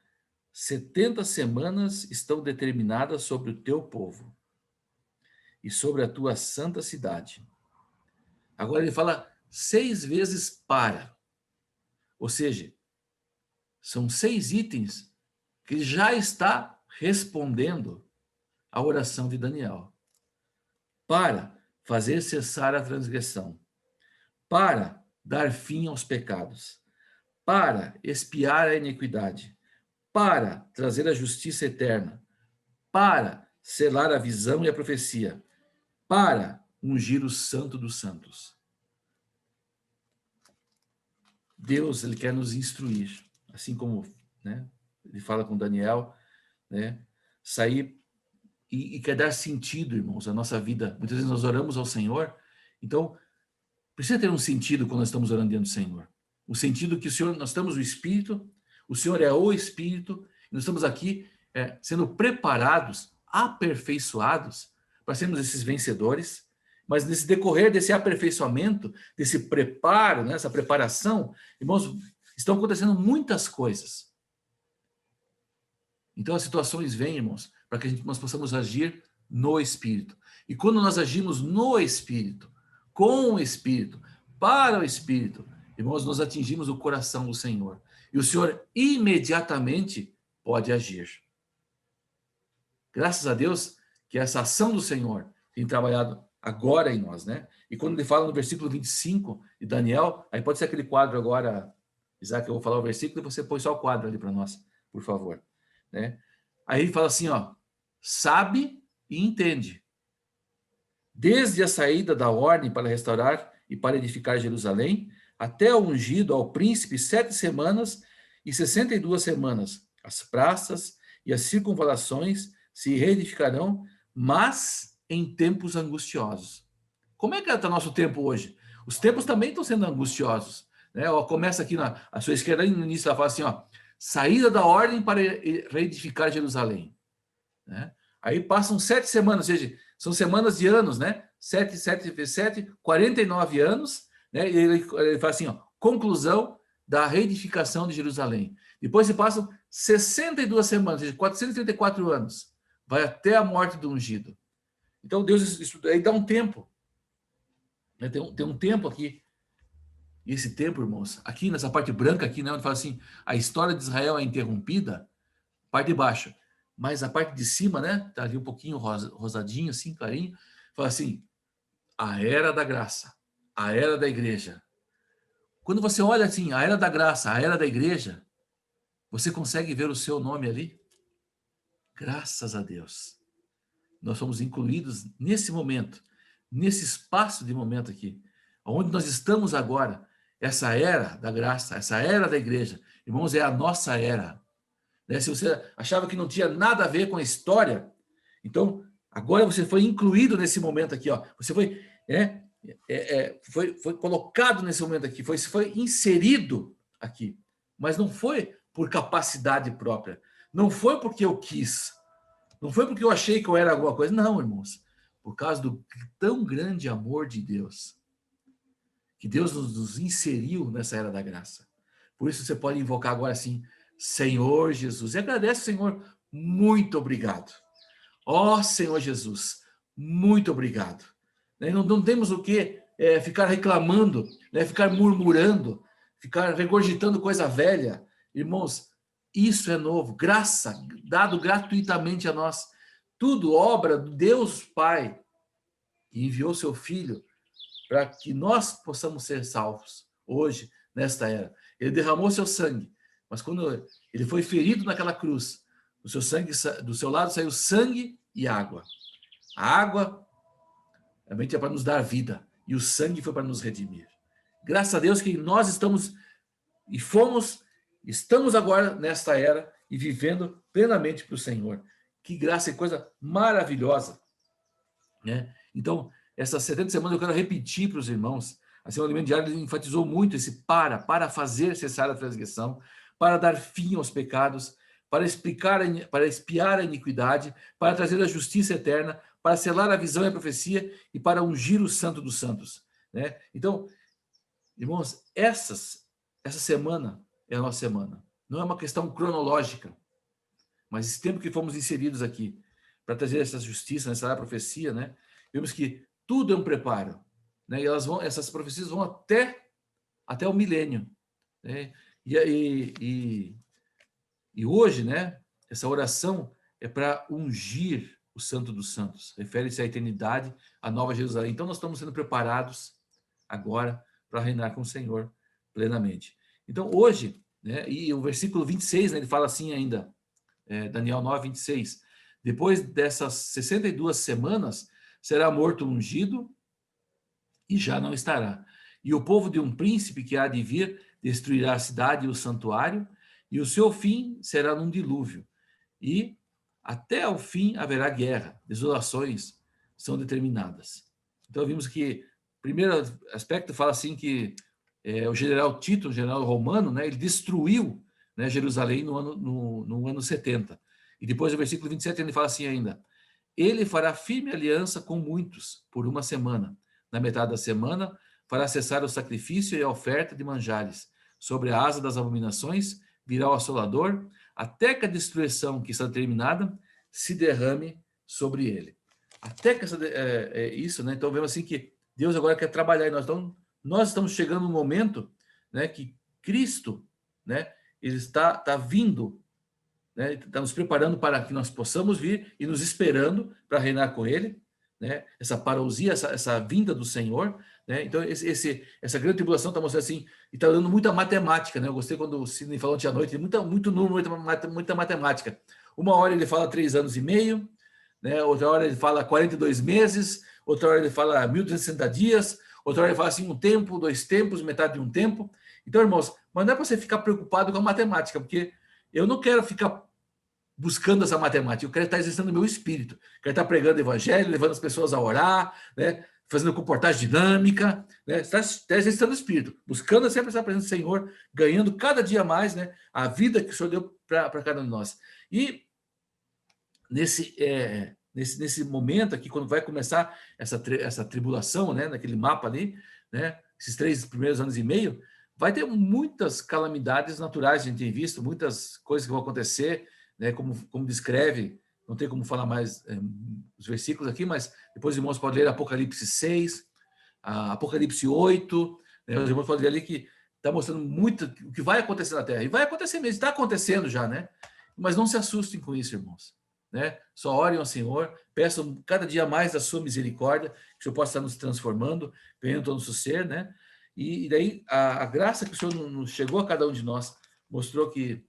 A: 70 semanas estão determinadas sobre o teu povo e sobre a tua santa cidade. Agora ele fala 6 vezes para. Ou seja, são 6 itens que ele já está respondendo à oração de Daniel. Para fazer cessar a transgressão. Para dar fim aos pecados. Para expiar a iniquidade. Para trazer a justiça eterna. Para selar a visão e a profecia. Para ungir o santo dos santos. Deus, ele quer nos instruir, assim como, né, ele fala com Daniel, né, sair e quer dar sentido, irmãos, à nossa vida. Muitas vezes nós oramos ao Senhor, então precisa ter um sentido quando nós estamos orando diante do Senhor. O sentido que nós estamos no Espírito, o Senhor é o Espírito, e nós estamos aqui sendo preparados, aperfeiçoados, para sermos esses vencedores. Mas nesse decorrer desse aperfeiçoamento, desse preparo, né, essa preparação, irmãos, estão acontecendo muitas coisas. Então as situações vêm, irmãos, para que nós possamos agir no Espírito. E quando nós agimos no Espírito, com o Espírito, para o Espírito, irmãos, nós atingimos o coração do Senhor. E o Senhor imediatamente pode agir. Graças a Deus que essa ação do Senhor tem trabalhado agora em nós, né? E quando ele fala no versículo 25 de Daniel, aí pode ser aquele quadro agora, Isaac, eu vou falar o versículo e você põe só o quadro ali para nós, por favor. Né? Aí ele fala assim, ó, sabe e entende. Desde a saída da ordem para restaurar e para edificar Jerusalém, até o ungido ao príncipe 7 semanas e 62 semanas. As praças e as circunvalações se reedificarão, mas em tempos angustiosos. Como é que está o nosso tempo hoje? Os tempos também estão sendo angustiosos. Né? Ó, começa aqui à sua esquerda, no início ela fala assim, ó, saída da ordem para reedificar Jerusalém. Né? Aí passam 7 semanas, ou seja, são semanas de anos, né? 7 vezes 7, 49 anos, né? E ele fala assim, ó, conclusão da reedificação de Jerusalém. Depois se passam 62 semanas, ou seja, 434 anos. Vai até a morte do ungido. Então Deus, isso aí dá um tempo. Né? Tem um tempo aqui. E esse tempo, irmãos, aqui nessa parte branca aqui, né, onde fala assim, a história de Israel é interrompida, parte de baixo. Mas a parte de cima, né, tá ali um pouquinho rosadinho, assim, clarinho, fala assim, a era da graça, a era da igreja. Quando você olha assim, a era da graça, a era da igreja, você consegue ver o seu nome ali? Graças a Deus. Nós somos incluídos nesse momento, nesse espaço de momento aqui, onde nós estamos agora, essa era da graça, essa era da igreja. Irmãos, é a nossa era. Né? Se você achava que não tinha nada a ver com a história, então agora você foi incluído nesse momento aqui, ó. Você foi, foi colocado nesse momento aqui, foi inserido aqui, mas não foi por capacidade própria, não foi porque eu quis, não foi porque eu achei que eu era alguma coisa, não, irmãos, por causa do tão grande amor de Deus, que Deus nos inseriu nessa era da graça. Por isso você pode invocar agora assim, Senhor Jesus, e agradece, Senhor, muito obrigado. Ó Senhor Jesus, muito obrigado. Não temos o que ficar reclamando, né? Ficar murmurando, ficar regurgitando coisa velha. Irmãos, isso é novo, graça, dado gratuitamente a nós. Tudo obra do Deus Pai, que enviou seu Filho para que nós possamos ser salvos hoje, nesta era. Ele derramou seu sangue, mas quando ele foi ferido naquela cruz, do seu sangue, do seu lado saiu sangue e água. A água realmente é para nos dar vida e o sangue foi para nos redimir. Graças a Deus que nós estamos e estamos agora nesta era e vivendo plenamente para o Senhor. Que graça e coisa maravilhosa, né? Então, essas 70 semanas eu quero repetir para os irmãos. A Semana Alimento Diário enfatizou muito esse para fazer cessar a transgressão, para dar fim aos pecados, para espiar a iniquidade, para trazer a justiça eterna, para selar a visão e a profecia e para ungir o santo dos santos, né? Então, irmãos, essa semana é a nossa semana. Não é uma questão cronológica, mas esse tempo que fomos inseridos aqui para trazer essa justiça, essa profecia, né? Vemos que tudo é um preparo, né? E essas profecias vão até o milênio, né? E hoje, né? Essa oração é para ungir o Santo dos Santos. Refere-se à eternidade, à Nova Jerusalém. Então nós estamos sendo preparados agora para reinar com o Senhor plenamente. Então hoje, né? E o versículo 26, né? Ele fala assim ainda, Daniel 9, 26. Depois dessas 62 semanas, será morto o ungido e já não estará. E o povo de um príncipe que há de vir destruirá a cidade e o santuário, e o seu fim será num dilúvio. E até o fim haverá guerra, desolações são determinadas. Então vimos que, primeiro aspecto, fala assim que o general Tito, o general romano, né, ele destruiu, né, Jerusalém no ano 70. E depois, no versículo 27, ele fala assim ainda, ele fará firme aliança com muitos por uma semana. Na metade da semana, fará cessar o sacrifício e a oferta de manjares. Sobre a asa das abominações, virá o assolador, até que a destruição que está terminada se derrame sobre ele. Até que isso, né? Então vemos assim que Deus agora quer trabalhar em nós. Então, nós estamos chegando num momento, né, que Cristo, né, ele está vindo, né, está nos preparando para que nós possamos vir e nos esperando para reinar com ele, né, essa parousia, essa vinda do Senhor, né, então essa grande tribulação está mostrando assim, e está dando muita matemática, né, eu gostei quando o Sidney falou ontem à noite, muito número, muita matemática, uma hora ele fala 3 anos e meio, né, outra hora ele fala 42 meses, outra hora ele fala 1.360 dias, outra hora ele fala assim, um tempo, 2 tempos, metade de um tempo. Então, irmãos, mas não é para você ficar preocupado com a matemática, porque eu não quero ficar buscando essa matemática, eu quero estar exercendo o meu espírito, quero estar pregando o evangelho, levando as pessoas a orar, né, fazendo comportagem dinâmica, né, está exercitando o espírito, buscando sempre essa presença do Senhor, ganhando cada dia mais, né, a vida que o Senhor deu para cada um de nós. E nesse momento aqui, quando vai começar essa tribulação, né, naquele mapa ali, né, esses 3 primeiros anos e meio, Vai ter muitas calamidades naturais, a gente tem visto, muitas coisas que vão acontecer, né, como descreve, não tem como falar mais os versículos aqui, mas depois os irmãos podem ler Apocalipse 6, Apocalipse 8, né, os irmãos podem ler ali que está mostrando muito o que vai acontecer na Terra. E vai acontecer mesmo, está acontecendo já, né? Mas não se assustem com isso, irmãos. Né? Só orem ao Senhor, peçam cada dia mais da sua misericórdia, que o Senhor possa estar nos transformando, ganhando todo o nosso ser, né? E daí a graça que o Senhor nos chegou a cada um de nós mostrou que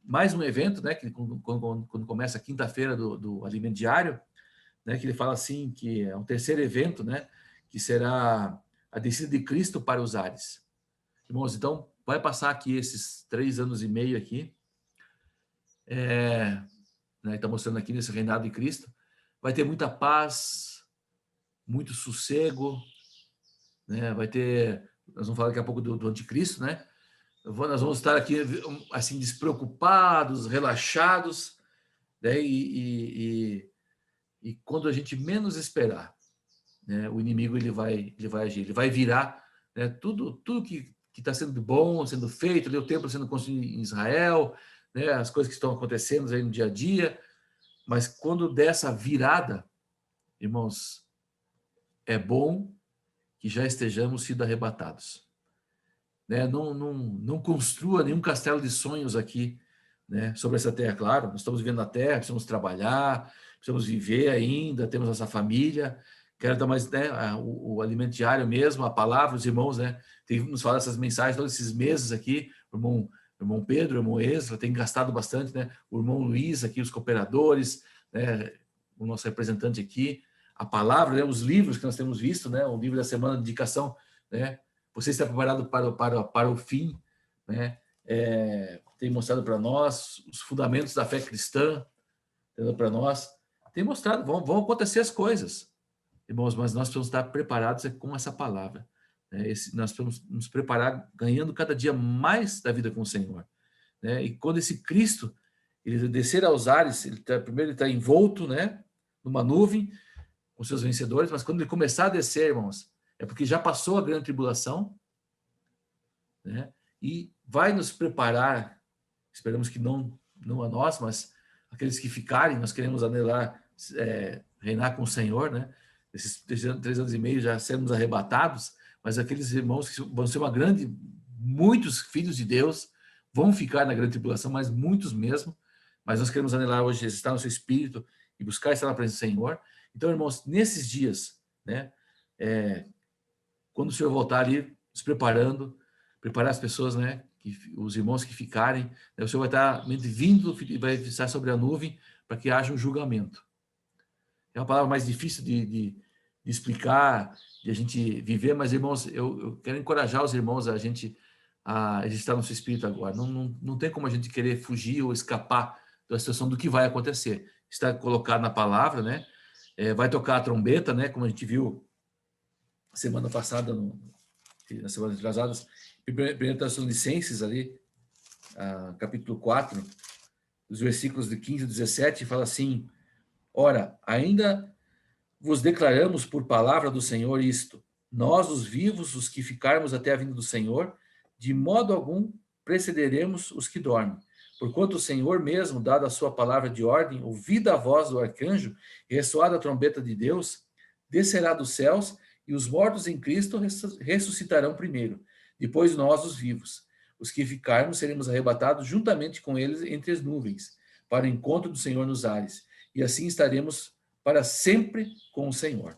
A: mais um evento, né? Que quando começa a quinta-feira do Alimento Diário, né? Que ele fala assim que é um terceiro evento, né? Que será a descida de Cristo para os ares. Irmãos, então vai passar aqui esses 3 anos e meio aqui, né? Está mostrando aqui nesse reinado de Cristo, vai ter muita paz, muito sossego, né? Vai ter, nós vamos falar daqui a pouco do anticristo, né? Nós vamos estar aqui assim despreocupados, relaxados, né? E quando a gente menos esperar, né? O inimigo ele vai agir, ele vai virar, né? Tudo que está sendo bom, sendo feito, ali, o templo sendo construído em Israel, né? As coisas que estão acontecendo aí no dia a dia, mas quando der essa virada, irmãos, é bom que já estejamos sido arrebatados. Né? Não construa nenhum castelo de sonhos aqui, né? Sobre essa terra, claro. Nós estamos vivendo na terra, precisamos trabalhar, precisamos viver ainda, temos nossa família. Quero dar mais, né, o alimento diário mesmo, a palavra, os irmãos, né? Tem nos falado essas mensagens todos esses meses aqui. O irmão Pedro, o irmão Ezra, tem gastado bastante, né? O irmão Luiz aqui, os cooperadores, né? O nosso representante aqui. A palavra, né? Os livros que nós temos visto, né? O livro da semana de dedicação, né? Você está preparado para o fim, né? Tem mostrado para nós os fundamentos da fé cristã, para nós. Tem mostrado, vão acontecer as coisas, irmãos, mas nós precisamos estar preparados com essa palavra. Né? Nós precisamos nos preparar ganhando cada dia mais da vida com o Senhor. Né? E quando esse Cristo ele descer aos ares, primeiro ele está envolto, né, numa nuvem com seus vencedores, mas quando ele começar a descer, irmãos, é porque já passou a grande tribulação, né? E vai nos preparar, esperamos que não a nós, mas aqueles que ficarem, nós queremos anelar, reinar com o Senhor, né? Esses 3 anos e meio já sermos arrebatados, mas aqueles irmãos que vão ser muitos filhos de Deus vão ficar na grande tribulação, mas muitos mesmo, mas nós queremos anelar hoje, estar no seu espírito e buscar estar na presença do Senhor. Então, irmãos, nesses dias, né? Quando o Senhor voltar ali, nos preparar as pessoas, né? Os irmãos que ficarem, né? O Senhor vai estar vindo e vai estar sobre a nuvem para que haja um julgamento. É uma palavra mais difícil de explicar, de a gente viver, mas, irmãos, eu quero encorajar os irmãos a gente a estar no seu espírito agora. Não tem como a gente querer fugir ou escapar da situação do que vai acontecer. Está colocado na palavra, né? Vai tocar a trombeta, né? Como a gente viu semana passada, nas semanas atrasadas, primeiro Tessalonicenses ali, capítulo 4, os versículos de 15 a 17, fala assim: ora, ainda vos declaramos por palavra do Senhor isto, nós os vivos, os que ficarmos até a vinda do Senhor, de modo algum precederemos os que dormem. Porquanto o Senhor mesmo, dada a sua palavra de ordem, ouvida a voz do arcanjo e ressoada a trombeta de Deus, descerá dos céus, e os mortos em Cristo ressuscitarão primeiro, depois nós, os vivos. Os que ficarmos seremos arrebatados juntamente com eles entre as nuvens, para o encontro do Senhor nos ares, e assim estaremos para sempre com o Senhor.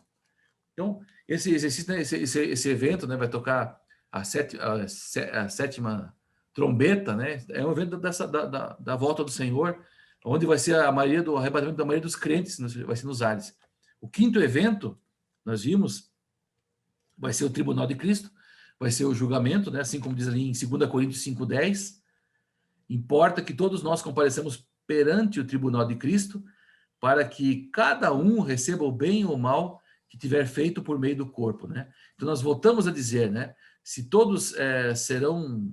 A: Então, esse exercício, né, esse evento, né, vai tocar a sétima trombeta, né? É um evento da volta do Senhor, onde vai ser o arrebatamento da maioria dos crentes, vai ser nos ares. O quinto evento, nós vimos, vai ser o tribunal de Cristo, vai ser o julgamento, né? Assim como diz ali em 2 Coríntios 5:10, importa que todos nós compareçamos perante o tribunal de Cristo, para que cada um receba o bem ou o mal que tiver feito por meio do corpo, né? Então nós voltamos a dizer, né? Se todos serão,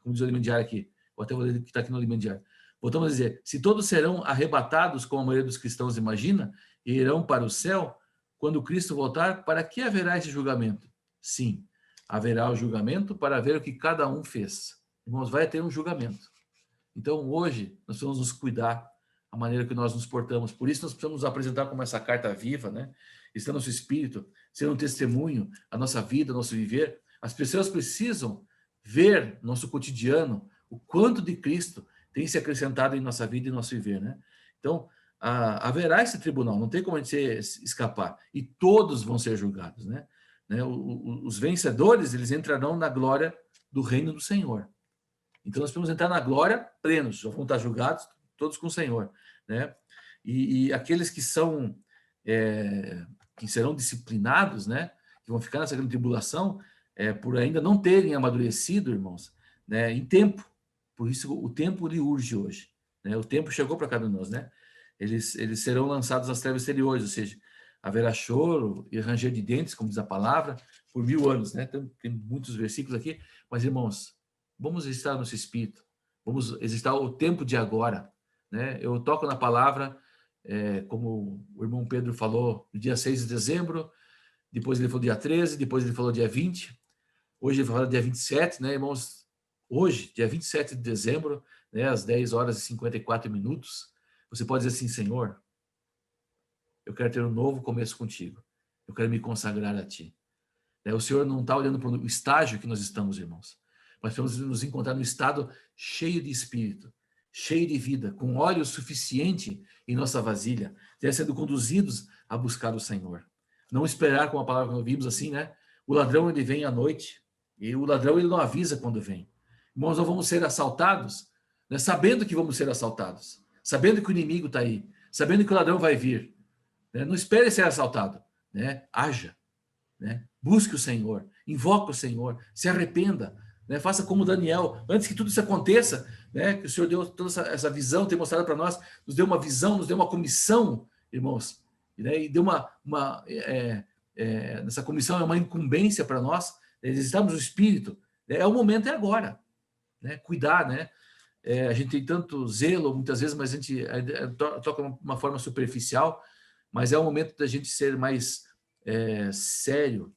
A: como diz o Alimento Diário aqui, vou até ler que está aqui no Alimento Diário, voltamos a dizer, se todos serão arrebatados, como a maioria dos cristãos imagina, e irão para o céu, quando Cristo voltar, para que haverá esse julgamento? Sim, haverá o julgamento para ver o que cada um fez. Irmãos, vai ter um julgamento. Então, hoje, nós precisamos nos cuidar, a maneira que nós nos portamos. Por isso, nós precisamos nos apresentar como essa carta viva, né? Está no nosso espírito, sendo um testemunho, a nossa vida, o nosso viver. As pessoas precisam ver nosso cotidiano, o quanto de Cristo tem se acrescentado em nossa vida e nosso viver, né? Então, haverá esse tribunal, não tem como a gente escapar. E todos vão ser julgados, né? Os vencedores, eles entrarão na glória do reino do Senhor. Então, nós podemos entrar na glória plenos, já vão estar julgados todos com o Senhor, né? E aqueles que são, que serão disciplinados, né? Que vão ficar nessa grande tribulação, por ainda não terem amadurecido, irmãos, né? Em tempo. Por isso, o tempo lhe urge hoje, né? O tempo chegou para cada um de nós, né? Eles serão lançados às trevas exteriores, ou seja, haverá choro e ranger de dentes, como diz a palavra, por 1000 anos, né? Tem muitos versículos aqui, mas, irmãos, vamos exercitar nosso espírito, vamos exercitar o tempo de agora, né? Eu toco na palavra, como o irmão Pedro falou, no dia 6 de dezembro, depois ele falou dia 13, depois ele falou dia 20, hoje ele fala dia 27, né, irmãos? Hoje, dia 27 de dezembro, né, às 10 horas e 54 minutos, você pode dizer assim: Senhor, eu quero ter um novo começo contigo, eu quero me consagrar a ti. O Senhor não está olhando para o estágio que nós estamos, irmãos, mas vamos nos encontrar no estado cheio de espírito, cheio de vida, com óleo suficiente em nossa vasilha, já sendo conduzidos a buscar o Senhor. Não esperar, com a palavra que nós vimos assim, né? O ladrão, ele vem à noite, e o ladrão, ele não avisa quando vem. Irmãos, nós vamos ser assaltados, né? Sabendo que vamos ser assaltados, sabendo que o inimigo está aí, sabendo que o ladrão vai vir, né? Não espere ser assaltado, né? Haja, né? Busque o Senhor, invoque o Senhor, se arrependa, né? Faça como Daniel, antes que tudo isso aconteça, né? Que o Senhor deu toda essa visão, tem mostrado para nós, nos deu uma visão, nos deu uma comissão, irmãos, né? E deu nessa comissão é uma incumbência para nós, estamos no Espírito, né? O momento é agora, né? Cuidar, né? A gente tem tanto zelo muitas vezes, mas a gente toca uma forma superficial, mas é o momento da gente ser mais sério,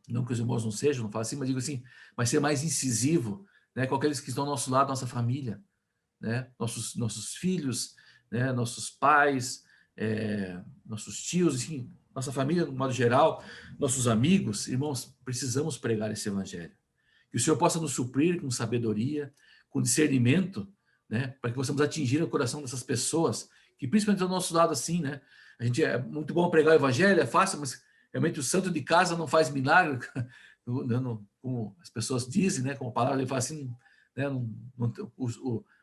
A: não que os irmãos não sejam, não falo assim, mas digo assim, mas ser mais incisivo, né, com aqueles que estão ao nosso lado, nossa família, né, nossos filhos, né, nossos pais, nossos tios, enfim, nossa família no modo geral, nossos amigos, irmãos, precisamos pregar esse evangelho. Que o Senhor possa nos suprir com sabedoria, com discernimento, né, para que possamos atingir o coração dessas pessoas, que principalmente do nosso lado assim, né, a gente é muito bom pregar o evangelho, é fácil, mas realmente o santo de casa não faz milagre, como as pessoas dizem, né? Como a palavra ele fala assim, né?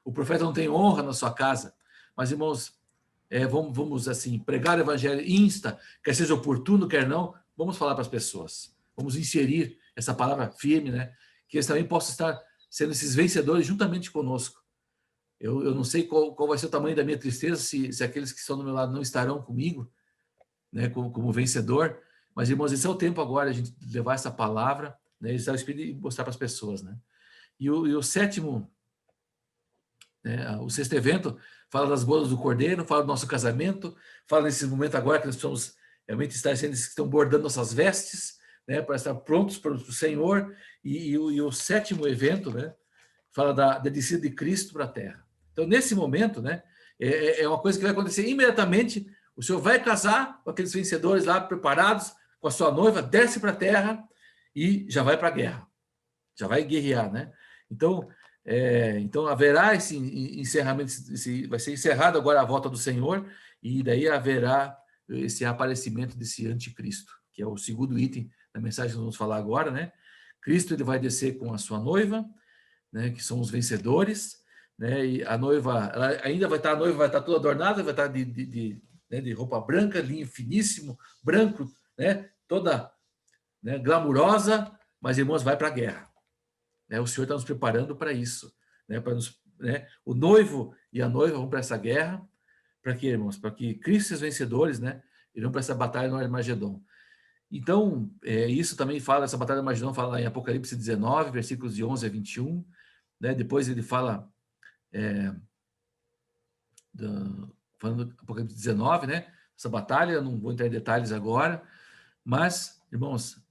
A: O profeta não tem honra na sua casa. Mas, irmãos, vamos assim, pregar o evangelho, insta, quer seja oportuno, quer não, vamos falar para as pessoas. Vamos inserir essa palavra firme, né? Que eles também possam estar sendo esses vencedores juntamente conosco. Eu não sei qual vai ser o tamanho da minha tristeza se aqueles que estão do meu lado não estarão comigo, né, como vencedor. Mas, irmãos, esse é o tempo agora, a gente levar essa palavra, né, usar o Espírito e mostrar para as pessoas, né? E o sétimo, né, o sexto evento, fala das bodas do Cordeiro, fala do nosso casamento, fala nesse momento agora que nós precisamos realmente estar sendo esses que estão bordando nossas vestes, né, para estar prontos para o Senhor. E o sétimo evento, né, fala da descida de Cristo para a terra. Então, nesse momento, né, é uma coisa que vai acontecer imediatamente. O Senhor vai casar com aqueles vencedores lá preparados, com a sua noiva, desce para a terra e já vai para a guerra. Já vai guerrear, né? Então, haverá esse encerramento, vai ser encerrado agora a volta do Senhor, e daí haverá esse aparecimento desse anticristo, que é o segundo item da mensagem que nós vamos falar agora, né? Cristo, ele vai descer com a sua noiva, né, que são os vencedores, né? E a noiva, a noiva vai estar toda adornada, vai estar de roupa branca, linho finíssimo, branco, né? Toda, né, glamurosa, mas, irmãos, vai para a guerra. Né? O Senhor está nos preparando para isso, né? O noivo e a noiva vão para essa guerra, para quê, irmãos? Para que Cristo e os vencedores, né, irão para essa batalha no Armagedon. Então, isso também fala, essa batalha do Armagedon fala lá em Apocalipse 19, versículos de 11 a 21, né? Depois ele fala, falando do Apocalipse 19, né? Essa batalha, não vou entrar em detalhes agora, mas, irmãos,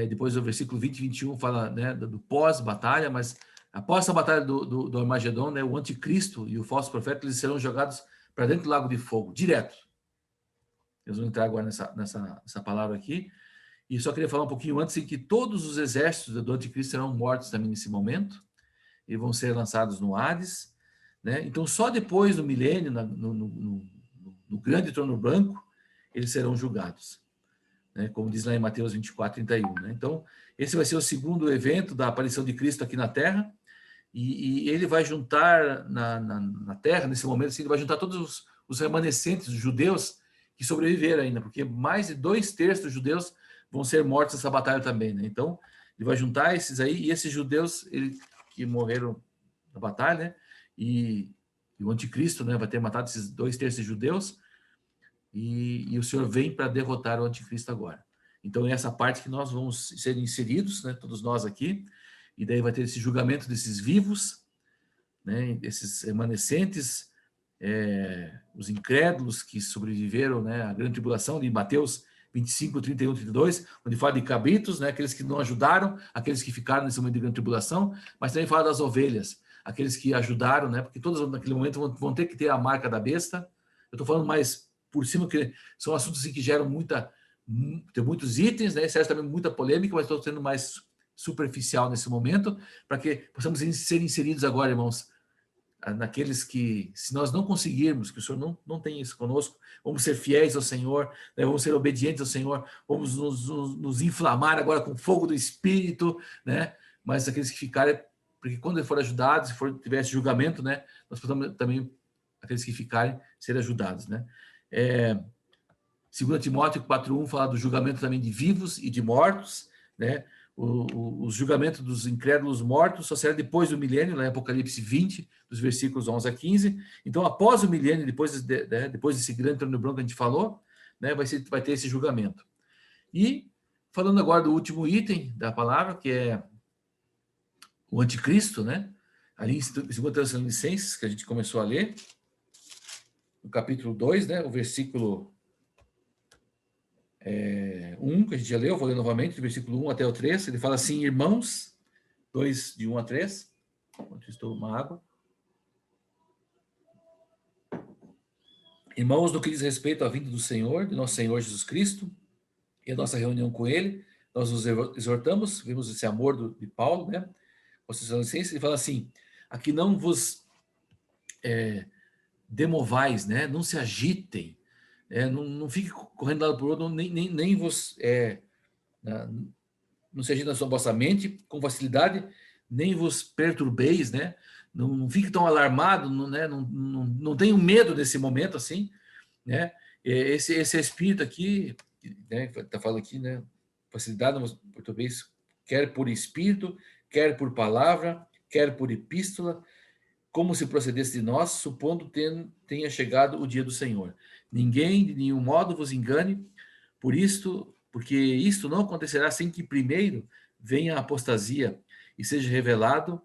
A: depois o versículo 20 e 21 fala, né, do pós-batalha, mas após essa batalha do Armagedon, né, o anticristo e o falso profeta, eles serão jogados para dentro do lago de fogo, direto. Eles vão entrar agora nessa palavra aqui. E só queria falar um pouquinho antes em que todos os exércitos do anticristo serão mortos também nesse momento, e vão ser lançados no Hades, né? Então, só depois do milênio, no grande trono branco, eles serão julgados, né? Como diz lá em Mateus 24, 31. Né? Então, esse vai ser o segundo evento da aparição de Cristo aqui na Terra, e ele vai juntar na Terra, nesse momento, assim, ele vai juntar todos os remanescentes dos judeus que sobreviveram ainda, porque mais de 2/3 dos judeus vão ser mortos nessa batalha também. Né? Então, ele vai juntar esses aí, e esses judeus que morreram na batalha, né? E o anticristo, né, vai ter matado esses 2/3 de judeus, e o Senhor vem para derrotar o anticristo agora. Então, é essa parte que nós vamos ser inseridos, né, todos nós aqui, e daí vai ter esse julgamento desses vivos, né, esses remanescentes, os incrédulos que sobreviveram, né, à grande tribulação de Mateus 25, 31, 32, onde fala de cabritos, né, aqueles que não ajudaram, aqueles que ficaram nesse momento de grande tribulação, mas também fala das ovelhas, aqueles que ajudaram, né, porque todos naquele momento vão ter que ter a marca da besta. Eu estou falando mais por cima, que são assuntos assim, que geram tem muitos itens, né, e também muita polêmica, mas estou sendo mais superficial nesse momento, para que possamos ser inseridos agora, irmãos, naqueles que, se nós não conseguirmos, que o Senhor não tem isso conosco, vamos ser fiéis ao Senhor, né, vamos ser obedientes ao Senhor, vamos nos inflamar agora com fogo do Espírito, né? Mas aqueles que ficarem, porque quando ele for ajudado, se tiver esse julgamento, né, nós podemos também, aqueles que ficarem, ser ajudados, né? 2 Timóteo 4:1 fala do julgamento também de vivos e de mortos, né? O julgamento dos incrédulos mortos só será depois do milênio, lá em Apocalipse 20, dos versículos 11 a 15. Então, após o milênio, depois desse grande trono branco que a gente falou, né, vai ter esse julgamento. E, falando agora do último item da palavra, que é o anticristo, né? Ali em 2 Tessalonicenses, que a gente começou a ler, no capítulo 2, né, o versículo 1, que a gente já leu, vou ler novamente, do versículo 1 até o 3, ele fala assim: irmãos, 2, de 1 a 3, enquanto estou uma água. Irmãos, no que diz respeito à vinda do Senhor, de nosso Senhor Jesus Cristo, e a nossa reunião com Ele, nós nos exortamos, vimos esse amor de Paulo, né? Ele fala assim: aqui não vos demovais, né? Não se agitem, não fique correndo de lado para o outro, nem vos não se agite na vossa mente com facilidade, nem vos perturbeis, né? Não fique tão alarmado, não tenham medo nesse momento assim, né? Esse espírito aqui, né? Tá falando aqui, né? Facilidade no português, quer por espírito, quer por palavra, quer por epístola, como se procedesse de nós, supondo tenha chegado o dia do Senhor. Ninguém de nenhum modo vos engane, porque isto não acontecerá sem que primeiro venha a apostasia e seja revelado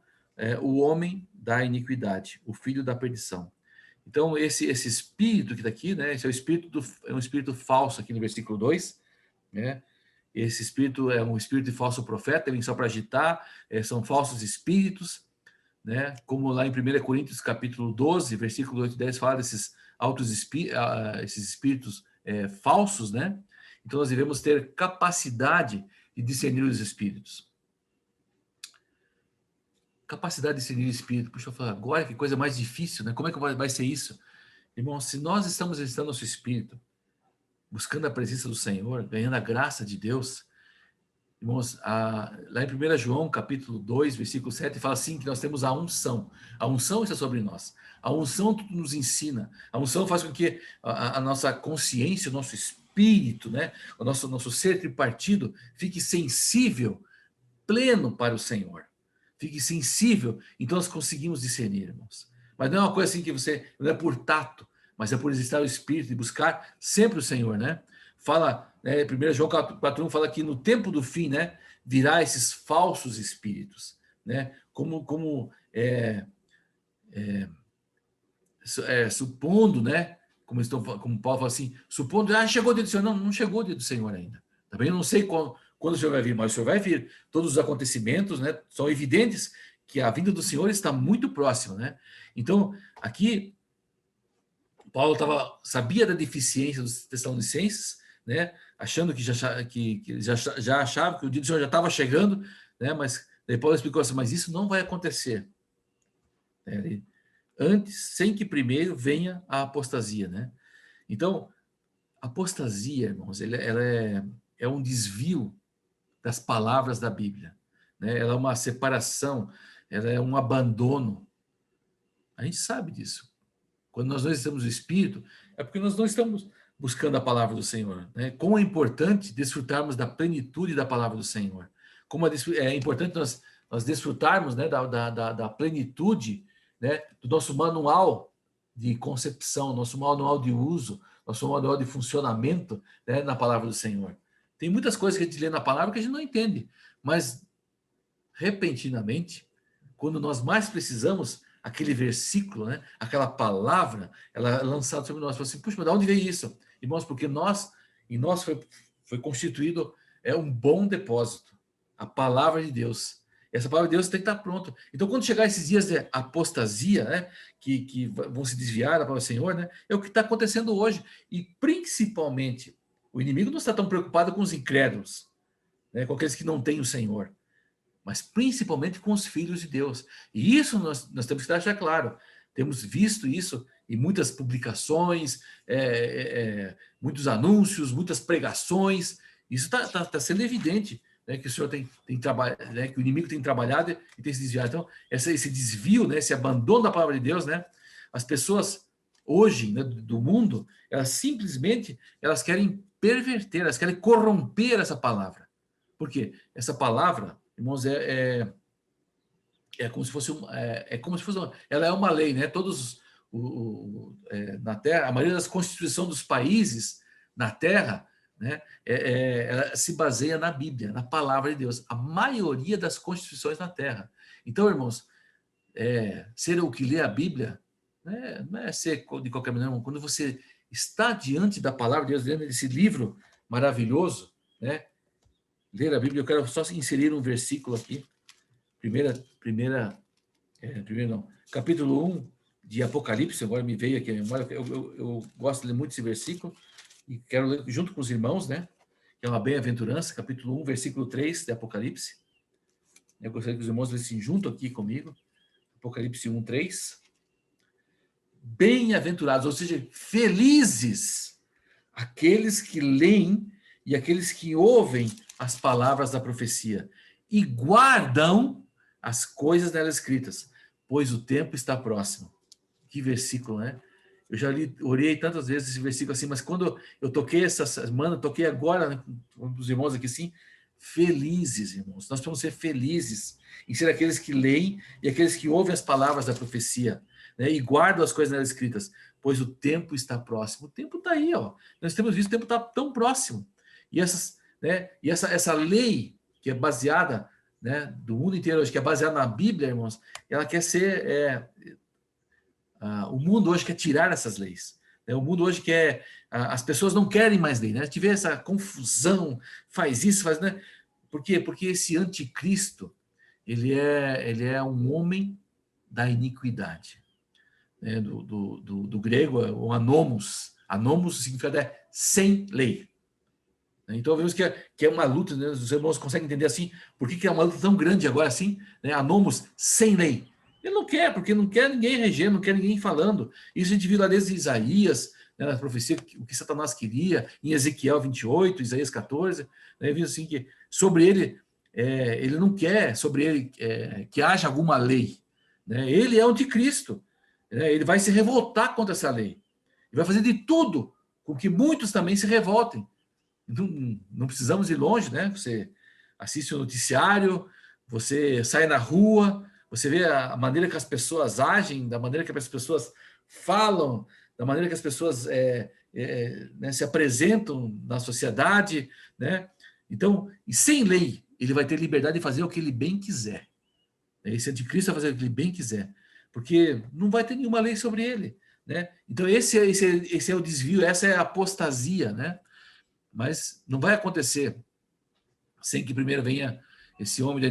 A: o homem da iniquidade, o filho da perdição. Então, esse espírito que está aqui, né, esse é um espírito falso aqui no versículo 2, né? Esse espírito é um espírito de falso profeta, vem só para agitar, são falsos espíritos, né? Como lá em 1 Coríntios capítulo 12, versículo 8 e 10, fala desses esses espíritos falsos, né? Então nós devemos ter capacidade de discernir os espíritos. Capacidade de discernir o espírito. Puxa, eu falo, agora que coisa mais difícil, né? Como é que vai ser isso? Irmão, se nós estamos exercitando nosso espírito, buscando a presença do Senhor, ganhando a graça de Deus, irmãos, lá em 1 João, capítulo 2, versículo 7, fala assim, que nós temos a unção. A unção está sobre nós. A unção nos ensina. A unção faz com que a nossa consciência, o nosso espírito, né, o nosso ser tripartido fique sensível, pleno para o Senhor. Fique sensível, então nós conseguimos discernir, irmãos. Mas não é uma coisa assim que não é por tato, mas é por exercitar o espírito e buscar sempre o Senhor, né? Fala, né, 1 João 4:1 fala que no tempo do fim, né, virá esses falsos espíritos, né? Supondo, né? Como Paulo fala assim, supondo, chegou o dia do Senhor. Não chegou o dia do Senhor ainda. Também eu não sei quando o Senhor vai vir, mas o Senhor vai vir. Todos os acontecimentos, né, são evidentes que a vinda do Senhor está muito próxima, né? Então, aqui, Paulo sabia da deficiência dos Tessalonicenses, né? Achando que já achava que o dia do Senhor já estava chegando, né? Mas daí Paulo explicou assim, mas isso não vai acontecer, né? Antes, sem que primeiro venha a apostasia, né? Então, apostasia, irmãos, ela é um desvio das palavras da Bíblia, né? Ela é uma separação, ela é um abandono. A gente sabe disso. Quando nós não estamos no Espírito, é porque nós não estamos buscando a palavra do Senhor, né? Como é importante desfrutarmos da plenitude da palavra do Senhor. Como é importante nós desfrutarmos, né, da plenitude, né, do nosso manual de concepção, nosso manual de uso, nosso manual de funcionamento, né, na palavra do Senhor. Tem muitas coisas que a gente lê na palavra que a gente não entende, mas repentinamente, quando nós mais precisamos, aquele versículo, né, aquela palavra, ela é lançada sobre nós. Fala assim, puxa, mas de onde veio isso? Irmãos, porque em nós foi constituído um bom depósito, a palavra de Deus. Essa palavra de Deus tem que estar pronta. Então, quando chegar esses dias de apostasia, né, que vão se desviar da palavra do Senhor, né, é o que está acontecendo hoje. E, principalmente, o inimigo não está tão preocupado com os incrédulos, né, com aqueles que não têm o Senhor, mas principalmente com os filhos de Deus. E isso nós temos que deixar claro. Temos visto isso em muitas publicações, muitos anúncios, muitas pregações. Isso está sendo evidente, né, que o Senhor tem trabalhado, né, que o inimigo tem trabalhado e tem se desviado. Então, esse desvio, né, esse abandono da palavra de Deus, né, as pessoas hoje, né, do mundo, elas querem perverter, elas querem corromper essa palavra. Por quê? Essa palavra, irmãos, como se fosse ela é uma lei, né? Todos na Terra, a maioria das constituições dos países na Terra, né, ela se baseia na Bíblia, na palavra de Deus. A maioria das constituições na Terra. Então, irmãos, ser o que lê a Bíblia, né, não é ser de qualquer maneira, irmão. Quando você está diante da palavra de Deus, diante desse livro maravilhoso, né? Ler a Bíblia, eu quero só inserir um versículo aqui. Capítulo 1 de Apocalipse, agora me veio aqui a memória, eu gosto de ler muito esse versículo, e quero ler junto com os irmãos, né? Que é uma bem-aventurança, capítulo 1, versículo 3 de Apocalipse. Eu gostaria que os irmãos lessem junto aqui comigo. Apocalipse 1, 3. Bem-aventurados, ou seja, felizes aqueles que leem e aqueles que ouvem as palavras da profecia e guardam as coisas nelas escritas, pois o tempo está próximo. Que versículo, né? Eu já orei tantas vezes esse versículo assim, mas quando eu toquei essa semana, toquei agora, né, um dos irmãos aqui assim, felizes, irmãos. Nós podemos ser felizes em ser aqueles que leem e aqueles que ouvem as palavras da profecia, né, e guardam as coisas nelas escritas, pois o tempo está próximo. O tempo está aí, ó. Nós temos visto o tempo está tão próximo. E essa lei que é baseada, né, do mundo inteiro hoje, que é baseada na Bíblia, irmãos, ela quer ser... o mundo hoje quer tirar essas leis. Né? O mundo hoje quer... as pessoas não querem mais lei, né? Tiver essa confusão, faz isso, faz... Né? Por quê? Porque esse anticristo, ele é um homem da iniquidade. Né? Do grego, o anomos. Anomos significa sem lei. Então, vemos que é uma luta, né? Os irmãos conseguem entender assim, por que é uma luta tão grande agora assim, né? Anomos sem lei. Ele não quer, porque não quer ninguém regendo, não quer ninguém falando. Isso a gente viu lá desde Isaías, né, na profecia, o que Satanás queria, em Ezequiel 28, Isaías 14, né, viu assim que sobre ele, ele não quer, sobre ele que haja alguma lei. Né? Ele é o anticristo. Né? Ele vai se revoltar contra essa lei. Ele vai fazer de tudo com que muitos também se revoltem. Não precisamos ir longe, né? Você assiste o noticiário, você sai na rua, você vê a maneira que as pessoas agem, da maneira que as pessoas falam, da maneira que as pessoas né, se apresentam na sociedade, né? Então, e sem lei, ele vai ter liberdade de fazer o que ele bem quiser. Esse anticristo vai fazer o que ele bem quiser, porque não vai ter nenhuma lei sobre ele, né? Então, esse é o desvio, essa é a apostasia, né? Mas não vai acontecer sem que primeiro venha esse homem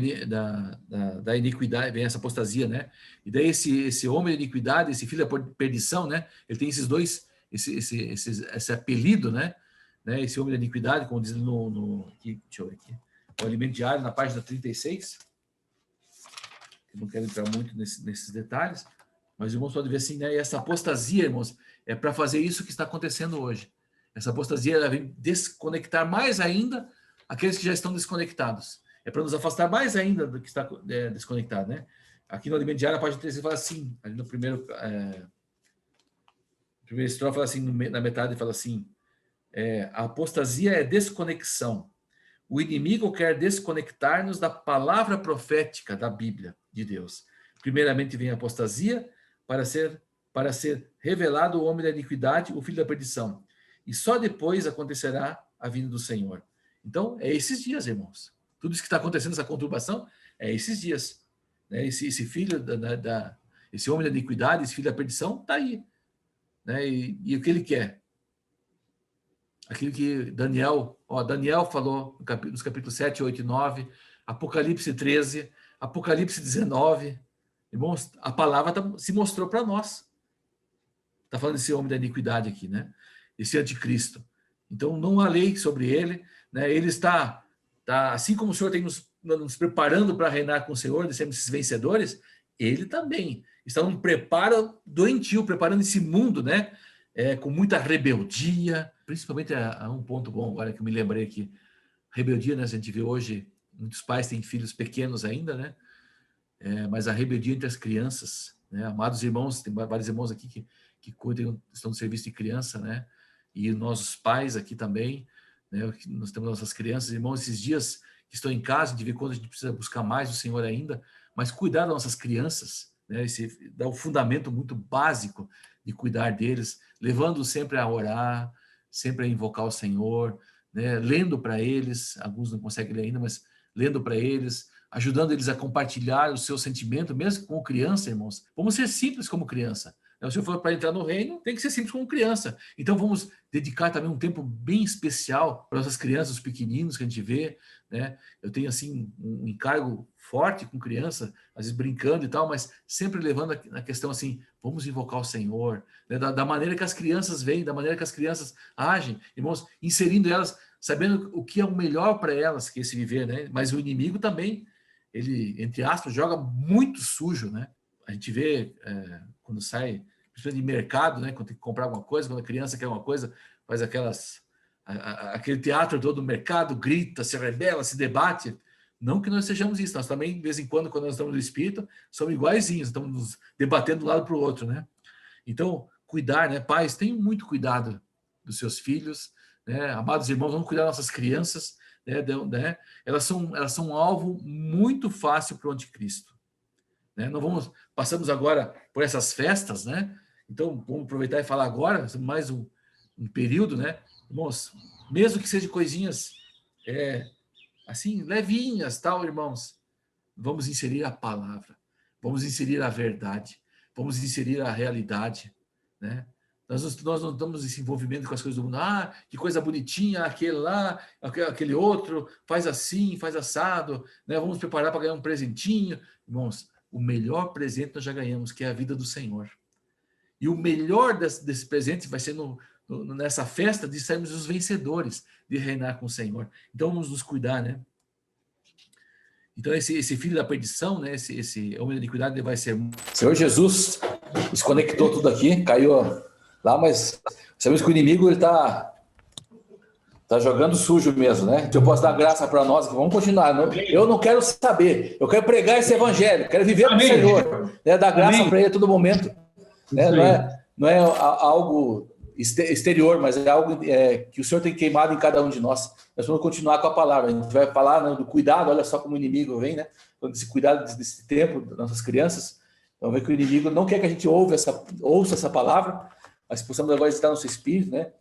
A: da iniquidade, vem essa apostasia, né? E daí esse homem da iniquidade, esse filho da perdição, né? Ele tem esses dois, esse apelido, né? Esse homem da iniquidade, como diz aqui, deixa eu ver aqui, o alimento diário, na página 36. Eu não quero entrar muito nesses detalhes, mas irmãos podem ver assim, né? E essa apostasia, irmãos, é para fazer isso que está acontecendo hoje. Essa apostasia, ela vem desconectar mais ainda aqueles que já estão desconectados. É para nos afastar mais ainda do que está desconectado, né? Aqui no alimento diário, a página 13 fala assim, ali no primeiro estrofe, fala assim, na metade fala assim, a apostasia é desconexão. O inimigo quer desconectar-nos da palavra profética da Bíblia de Deus. Primeiramente vem a apostasia para ser revelado o homem da iniquidade, o filho da perdição. E só depois acontecerá a vinda do Senhor. Então, é esses dias, irmãos. Tudo isso que está acontecendo, essa conturbação, é esses dias. Né? Esse filho, esse homem da iniquidade, esse filho da perdição, está aí. Né? E o que ele quer? Aquilo que Daniel falou nos capítulos 7, 8 e 9, Apocalipse 13, Apocalipse 19. Irmãos, a palavra se mostrou para nós. Está falando desse homem da iniquidade aqui, né? Esse anticristo. Então, não há lei sobre ele, né? Ele está assim como o Senhor tem nos preparando para reinar com o Senhor, de sermos esses vencedores, ele também está num preparo doentio, preparando esse mundo, né? Com muita rebeldia, principalmente a um ponto bom agora que eu me lembrei aqui. Rebeldia, né? A gente vê hoje, muitos pais têm filhos pequenos ainda, né? Mas a rebeldia entre as crianças, né? Amados irmãos, tem vários irmãos aqui que cuidam, estão no serviço de criança, né? E nós, os pais aqui também, né? Nós temos nossas crianças, irmãos, esses dias que estão em casa, a gente vê quando a gente precisa buscar mais do Senhor ainda, mas cuidar das nossas crianças, né? Dá um fundamento muito básico de cuidar deles, levando sempre a orar, sempre a invocar o Senhor, né? Lendo para eles, alguns não conseguem ler ainda, mas lendo para eles, ajudando eles a compartilhar o seu sentimento, mesmo com criança, irmãos. Vamos ser simples como criança. Se o Senhor for para entrar no reino, tem que ser simples como criança. Então vamos dedicar também um tempo bem especial para essas crianças, os pequeninos que a gente vê, né? Eu tenho assim um encargo forte com criança, às vezes brincando e tal, mas sempre levando a questão assim, vamos invocar o Senhor, né? Da maneira que as crianças veem, da maneira que as crianças agem, irmãos, inserindo elas, sabendo o que é o melhor para elas, que é esse viver, né? Mas o inimigo também, ele, entre aspas, joga muito sujo, né? A gente vê quando sai, principalmente de mercado, né? Quando tem que comprar alguma coisa, quando a criança quer alguma coisa, faz aquele teatro todo do mercado, grita, se rebela, se debate. Não que nós sejamos isso, nós também, de vez em quando nós estamos no Espírito, somos iguaizinhos, estamos nos debatendo de um lado para o outro, né? Então, cuidar, né? Pais, tenham muito cuidado dos seus filhos, né? Amados irmãos, vamos cuidar das nossas crianças, né? Elas são um alvo muito fácil para o anticristo. Né? Passamos agora por essas festas, né? Então, vamos aproveitar e falar agora, mais um período, né? Irmãos, mesmo que sejam coisinhas assim, levinhas, tal, irmãos, vamos inserir a palavra, vamos inserir a verdade, vamos inserir a realidade, né? Nós não estamos nesse envolvimento com as coisas do mundo. Ah, que coisa bonitinha, aquele lá, aquele outro, faz assim, faz assado, né? Vamos preparar para ganhar um presentinho. Irmãos, o melhor presente nós já ganhamos, que é a vida do Senhor. E o melhor desse presente vai ser nessa festa de sermos os vencedores, de reinar com o Senhor. Então vamos nos cuidar, né? Então esse filho da perdição, né? Esse homem da iniquidade, ele vai ser... O Senhor Jesus desconectou tudo aqui, caiu lá, mas sabemos que o inimigo, ele está jogando sujo mesmo, né? Então eu posso dar graça para nós, que vamos continuar. Eu não quero saber, eu quero pregar esse evangelho, quero viver com o Senhor, né? Dar graça para ele a todo momento. Né? Não é algo exterior, mas é algo que o Senhor tem queimado em cada um de nós. Nós vamos continuar com a palavra. A gente vai falar, né, do cuidado, olha só como o inimigo vem, né? Desse cuidado desse tempo das nossas crianças. Então, ver que o inimigo não quer que a gente ouça essa palavra, mas possamos agora estar no nosso espírito, né?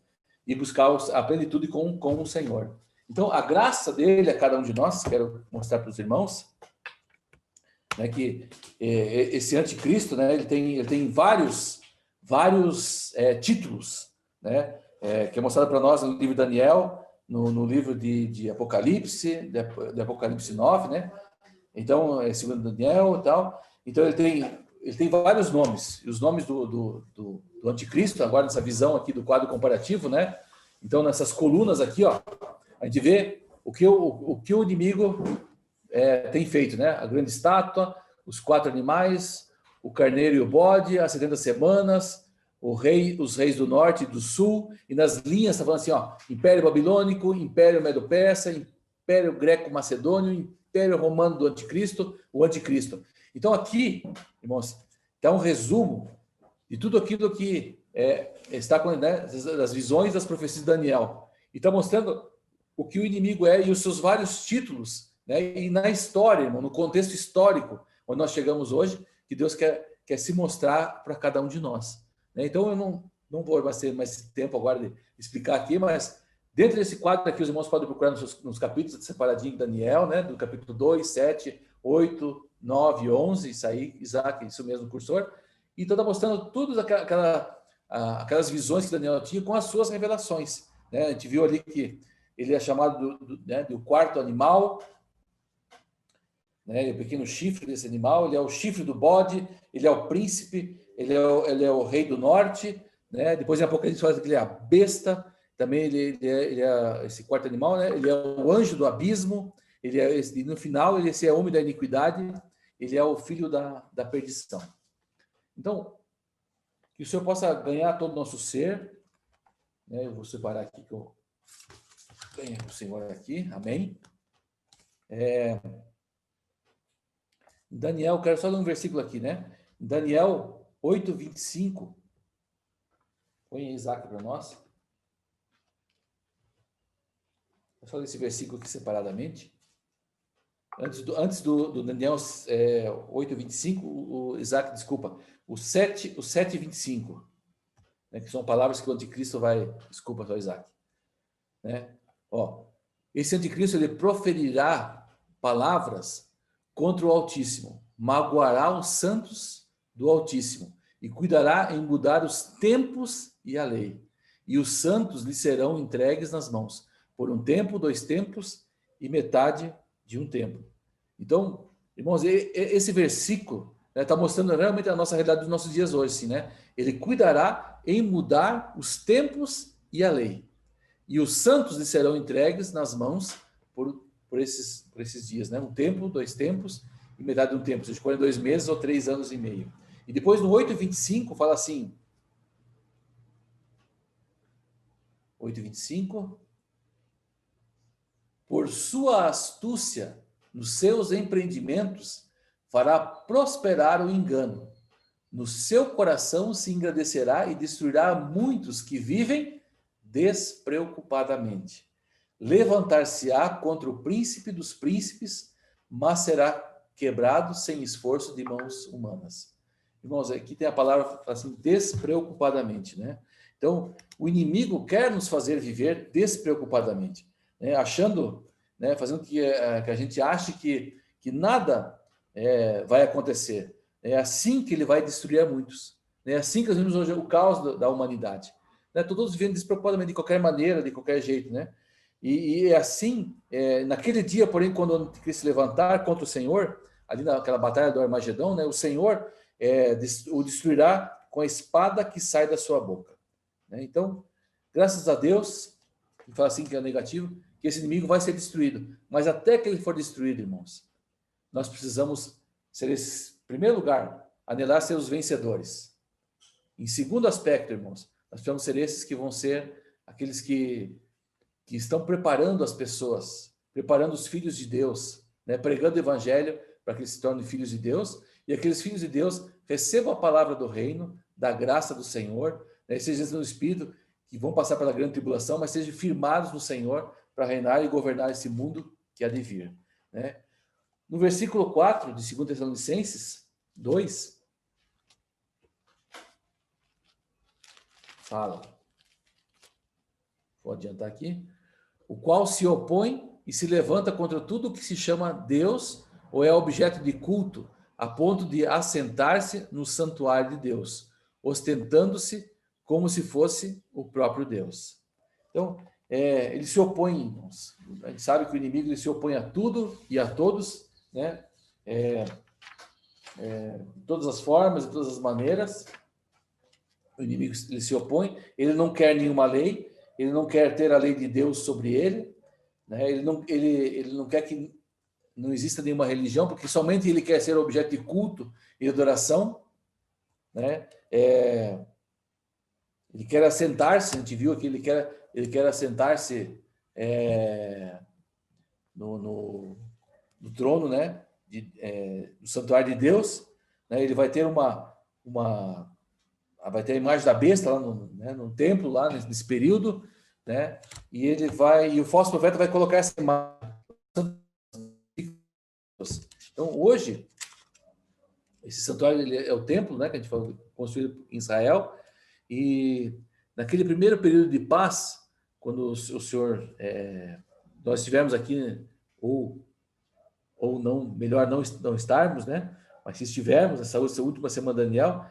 A: E buscar a plenitude com o Senhor. Então, a graça dele a cada um de nós, quero mostrar para os irmãos, né, que esse anticristo, né, ele tem vários títulos, né, que é mostrado para nós no livro de Daniel, no livro de Apocalipse, de Apocalipse 9, né? Então, é segundo Daniel e tal. Então, ele tem vários nomes. E os nomes do anticristo, agora nessa visão aqui do quadro comparativo, né? Então, nessas colunas aqui, ó, a gente vê o que o inimigo tem feito, né? A grande estátua, os 4 animais, o carneiro e o bode, as 70 semanas, os reis do norte e do sul, e nas linhas está falando assim, ó, Império Babilônico, Império Medo-Persa, Império Greco-Macedônio, Império Romano do Anticristo, o Anticristo. Então aqui, irmãos, dá um resumo de tudo aquilo que está com, né, das visões das profecias de Daniel. E está mostrando o que o inimigo é e os seus vários títulos, né? E na história, irmão, no contexto histórico, onde nós chegamos hoje, que Deus quer se mostrar para cada um de nós. Né? Então, eu não vou ter mais tempo agora de explicar aqui, mas dentro desse quadro aqui, os irmãos podem procurar nos capítulos separadinho de Daniel, né? Do capítulo 2, 7, 8, 9, 11, isso aí, Isaac, isso mesmo, cursor. E então está mostrando todas aquelas visões que Daniel tinha com as suas revelações. Né? A gente viu ali que ele é chamado do quarto animal, né? O pequeno chifre desse animal, ele é o chifre do bode, ele é o príncipe, ele é o rei do norte, né? Depois em Apocalipse fala que ele é a besta, também ele é esse quarto animal, né? Ele é o anjo do abismo, e no final ele é homem da iniquidade, ele é o filho da perdição. Então, que o Senhor possa ganhar todo o nosso ser, né? Eu vou separar aqui que eu ganhei o Senhor aqui, amém? Daniel, quero só ler um versículo aqui, né? Daniel 8, 25. Põe aí, Isaac, para nós. Vou só ler esse versículo aqui separadamente. Antes do Daniel 8, 25, o Isaac, desculpa, o 7, 25, né, que são palavras que o anticristo vai... Desculpa, só Isaac. Né? Ó, esse anticristo, ele proferirá palavras contra o Altíssimo, magoará os santos do Altíssimo e cuidará em mudar os tempos e a lei. E os santos lhe serão entregues nas mãos, por um tempo, 2 tempos e metade de um tempo. Então, irmãos, esse versículo está mostrando realmente a nossa realidade dos nossos dias hoje, sim, né? Ele cuidará em mudar os tempos e a lei. E os santos lhe serão entregues nas mãos por esses dias, né? 1 tempo, 2 tempos e metade de um tempo. Seja, 42 meses ou 3 anos e meio. E depois no 8:25 fala assim, 8:25, por sua astúcia nos seus empreendimentos fará prosperar o engano. No seu coração se engrandecerá e destruirá muitos que vivem despreocupadamente. Levantar-se-á contra o príncipe dos príncipes, mas será quebrado sem esforço de mãos humanas. Irmãos, aqui tem a palavra assim, despreocupadamente, né? Então, o inimigo quer nos fazer viver despreocupadamente, né? Achando, né, fazendo que a gente ache que nada vai acontecer. É assim que ele vai destruir a muitos. É assim que nós vemos hoje o caos da humanidade. Né? Todos vivendo despreocupadamente, de qualquer maneira, de qualquer jeito, né? E é assim, naquele dia, porém, quando o anticristo se levantar contra o Senhor, ali naquela batalha do Armagedão, né, o Senhor o destruirá com a espada que sai da sua boca. Né? Então, graças a Deus, que fala assim que é negativo, que esse inimigo vai ser destruído. Mas até que ele for destruído, irmãos, nós precisamos ser, em primeiro lugar, anelar ser os vencedores. Em segundo aspecto, irmãos, nós precisamos ser esses que vão ser aqueles que estão preparando as pessoas, preparando os filhos de Deus, né? Pregando o evangelho para que eles se tornem filhos de Deus, e aqueles filhos de Deus recebam a palavra do reino, da graça do Senhor, né? Sejam no Espírito, que vão passar pela grande tribulação, mas sejam firmados no Senhor para reinar e governar esse mundo que há de vir. Né? No versículo 4 de 2 Tessalonicenses 2, fala, vou adiantar aqui, o qual se opõe e se levanta contra tudo o que se chama Deus ou é objeto de culto, a ponto de assentar-se no santuário de Deus, ostentando-se como se fosse o próprio Deus. Então, ele se opõe, irmãos. A gente sabe que o inimigo ele se opõe a tudo e a todos, né? De todas as formas, de todas as maneiras. O inimigo ele se opõe, ele não quer nenhuma lei, ele não quer ter a lei de Deus sobre ele, né? Ele não quer que não exista nenhuma religião, porque somente ele quer ser objeto de culto e adoração, né? Ele quer assentar-se, a gente viu que ele quer assentar-se no trono, né? Do santuário de Deus, né? Ele vai ter vai ter a imagem da besta lá no templo, lá nesse período, né? E o falso profeta vai colocar essa imagem. Então, hoje, esse santuário ele é o templo, né? Que a gente foi construído em Israel. E naquele primeiro período de paz, quando o Senhor, nós estivemos aqui, ou não, melhor não estarmos, né? Mas se estivermos, essa última semana de Daniel,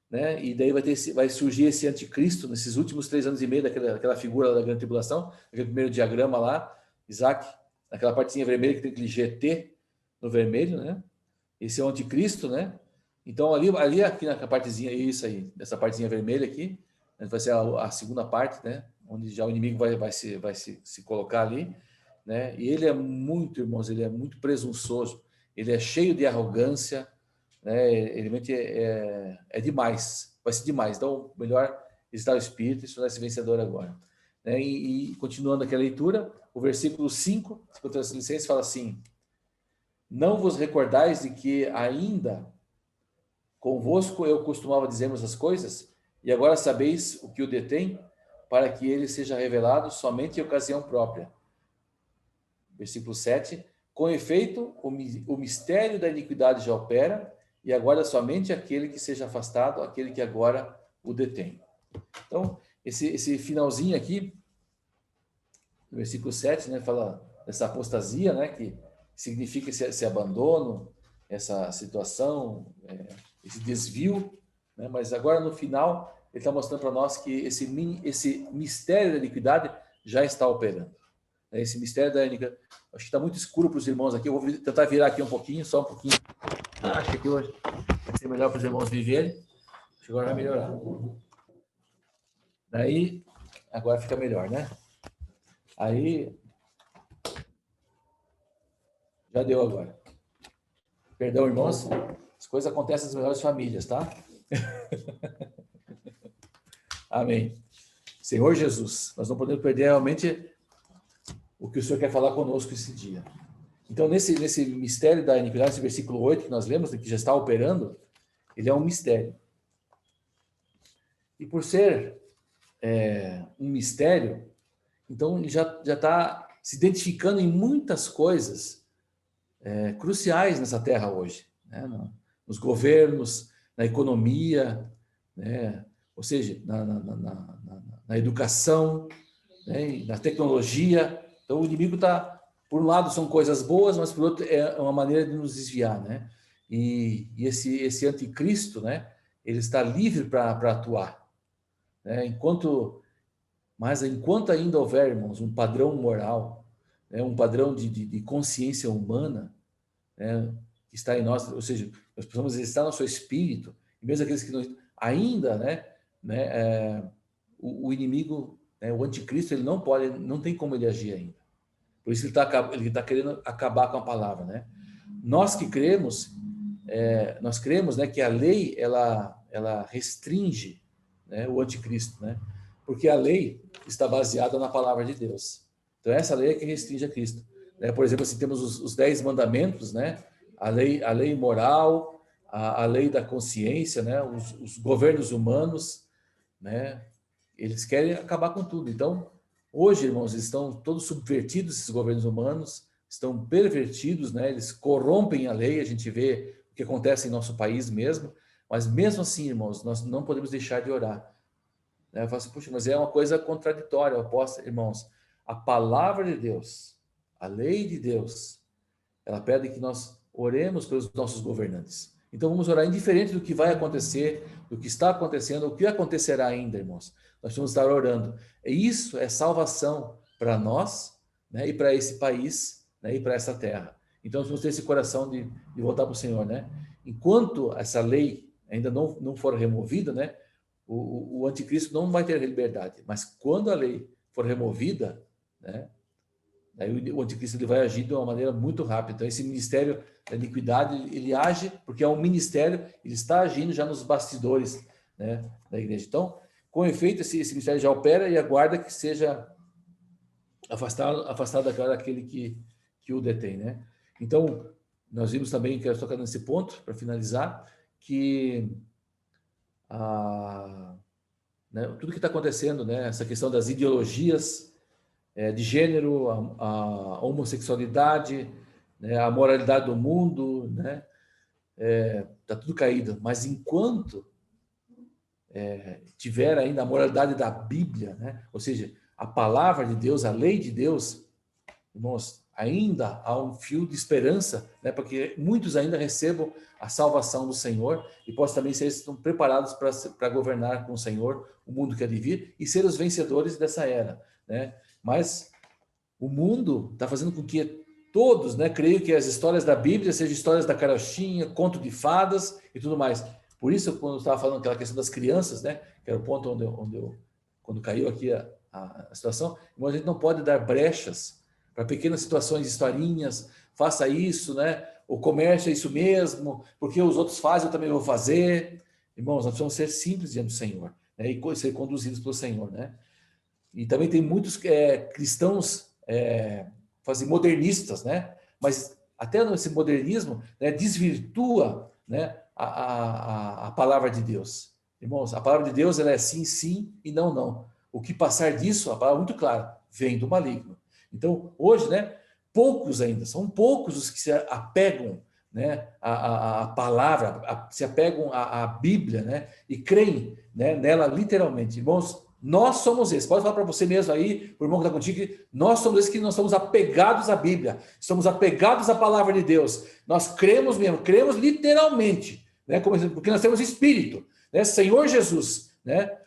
A: né? E daí vai surgir esse anticristo nesses últimos 3 anos e meio daquela figura da grande tribulação, aquele primeiro diagrama lá, Isaac, naquela partezinha vermelha que tem aquele GT no vermelho, né? Esse é o anticristo, né? Então ali aqui na partezinha, isso aí, dessa partezinha vermelha aqui, né, vai ser a segunda parte, né? Onde já o inimigo vai se colocar ali, né? E ele é muito, irmãos, ele é muito presunçoso, ele é cheio de arrogância, né? Ele é demais, vai ser demais. Então, melhor estar o espírito e estudar esse vencedor agora, né? E continuando aqui a leitura, o versículo 5, se eu licença, fala assim: não vos recordais de que ainda convosco eu costumava dizer-vos as coisas, e agora sabeis o que o detém, para que ele seja revelado somente em ocasião própria. Versículo 7. Com efeito, o mistério da iniquidade já opera, e agora somente aquele que seja afastado, aquele que agora o detém. Então, esse finalzinho aqui, no versículo 7, né, fala dessa apostasia, né, que significa esse abandono, essa situação, esse desvio, né? Mas agora no final ele está mostrando para nós que esse mistério da iniquidade já está operando. Esse mistério da iniquidade, acho que está muito escuro para os irmãos aqui, eu vou tentar virar aqui um pouquinho, só um pouquinho. Acho que aqui hoje vai ser melhor para os irmãos viverem, acho que agora vai melhorar. Daí, agora fica melhor, né? Aí, já deu agora. Perdão, irmãos, as coisas acontecem nas melhores famílias, tá? Amém. Senhor Jesus, nós não podemos perder realmente o que o Senhor quer falar conosco esse dia. Então, nesse mistério da iniquidade, esse versículo 8 que nós lemos, que já está operando, ele é um mistério. E por ser um mistério, então ele já está se identificando em muitas coisas cruciais nessa terra hoje, né? Nos governos, na economia, né? Ou seja, na educação, né? Na tecnologia. Então o inimigo está, por um lado são coisas boas, mas por outro é uma maneira de nos desviar, né? E esse anticristo, né? Ele está livre para atuar, né? Enquanto ainda houver, irmãos, um padrão moral, né? Um padrão de consciência humana, né? Que está em nós, ou seja, nós precisamos estar no seu espírito, e mesmo aqueles que não ainda, o inimigo, né? O anticristo, ele não tem como ele agir ainda. Por isso ele tá querendo acabar com a palavra, né? Nós que cremos, nós cremos, né, que a lei ela restringe, né, o anticristo, né? Porque a lei está baseada na palavra de Deus. Então essa lei é que restringe a Cristo, né? Por exemplo, assim, temos os 10 mandamentos, né? A lei moral, a lei da consciência, né? Os governos humanos, né? Eles querem acabar com tudo. Então, hoje, irmãos, estão todos subvertidos, esses governos humanos, estão pervertidos, né? Eles corrompem a lei, a gente vê o que acontece em nosso país mesmo, mas mesmo assim, irmãos, nós não podemos deixar de orar. Eu falo assim, puxa, mas é uma coisa contraditória, irmãos. A palavra de Deus, a lei de Deus, ela pede que nós oremos pelos nossos governantes. Então vamos orar indiferente do que vai acontecer, do que está acontecendo, o que acontecerá ainda, irmãos. Nós vamos estar orando. E isso é salvação para nós, né, e para esse país, né, e para essa terra. Então, nós temos que ter esse coração de voltar para o Senhor, né? Enquanto essa lei ainda não for removida, né, o anticristo não vai ter liberdade. Mas quando a lei for removida, né, aí o anticristo ele vai agir de uma maneira muito rápida. Então, esse ministério da iniquidade, ele age porque é um ministério, ele está agindo já nos bastidores, né, da igreja. Então, com efeito, esse ministério já opera e aguarda que seja afastado daquele que o detém, né? Então, nós vimos também, quero tocar nesse ponto, para finalizar, que né, tudo que está acontecendo, né, essa questão das ideologias de gênero, a homossexualidade, né, a moralidade do mundo, né, tá tudo caído. Mas enquanto tiver ainda a moralidade da Bíblia, né, ou seja, a palavra de Deus, a lei de Deus, irmãos, ainda há um fio de esperança, né, para que muitos ainda recebam a salvação do Senhor e possam também ser preparados para governar com o Senhor o mundo que há de vir e ser os vencedores dessa era, né? Mas o mundo está fazendo com que todos, né, creio que as histórias da Bíblia sejam histórias da carochinha, conto de fadas e tudo mais. Por isso, quando eu estava falando aquela questão das crianças, né, que era o ponto quando caiu aqui a situação, a gente não pode dar brechas para pequenas situações, historinhas, faça isso, né? O comércio é isso mesmo, porque os outros fazem, eu também vou fazer. Irmãos, nós precisamos ser simples diante do Senhor, né? E ser conduzidos pelo Senhor, né? E também tem muitos cristãos fazem modernistas, né? Mas até nesse modernismo, né, desvirtua, né, a palavra de Deus. Irmãos, a palavra de Deus ela é sim, sim e não, não. O que passar disso, a palavra é muito clara, vem do maligno. Então, hoje, né, poucos ainda, são poucos os que se apegam, né, à palavra, se apegam à Bíblia, né, e creem, né, nela literalmente. Irmãos, nós somos esses. Pode falar para você mesmo aí, o irmão que está contigo, que nós somos esses que nós somos apegados à Bíblia, estamos apegados à palavra de Deus. Nós cremos mesmo, cremos literalmente, né, porque nós temos Espírito, né, Senhor Jesus, né,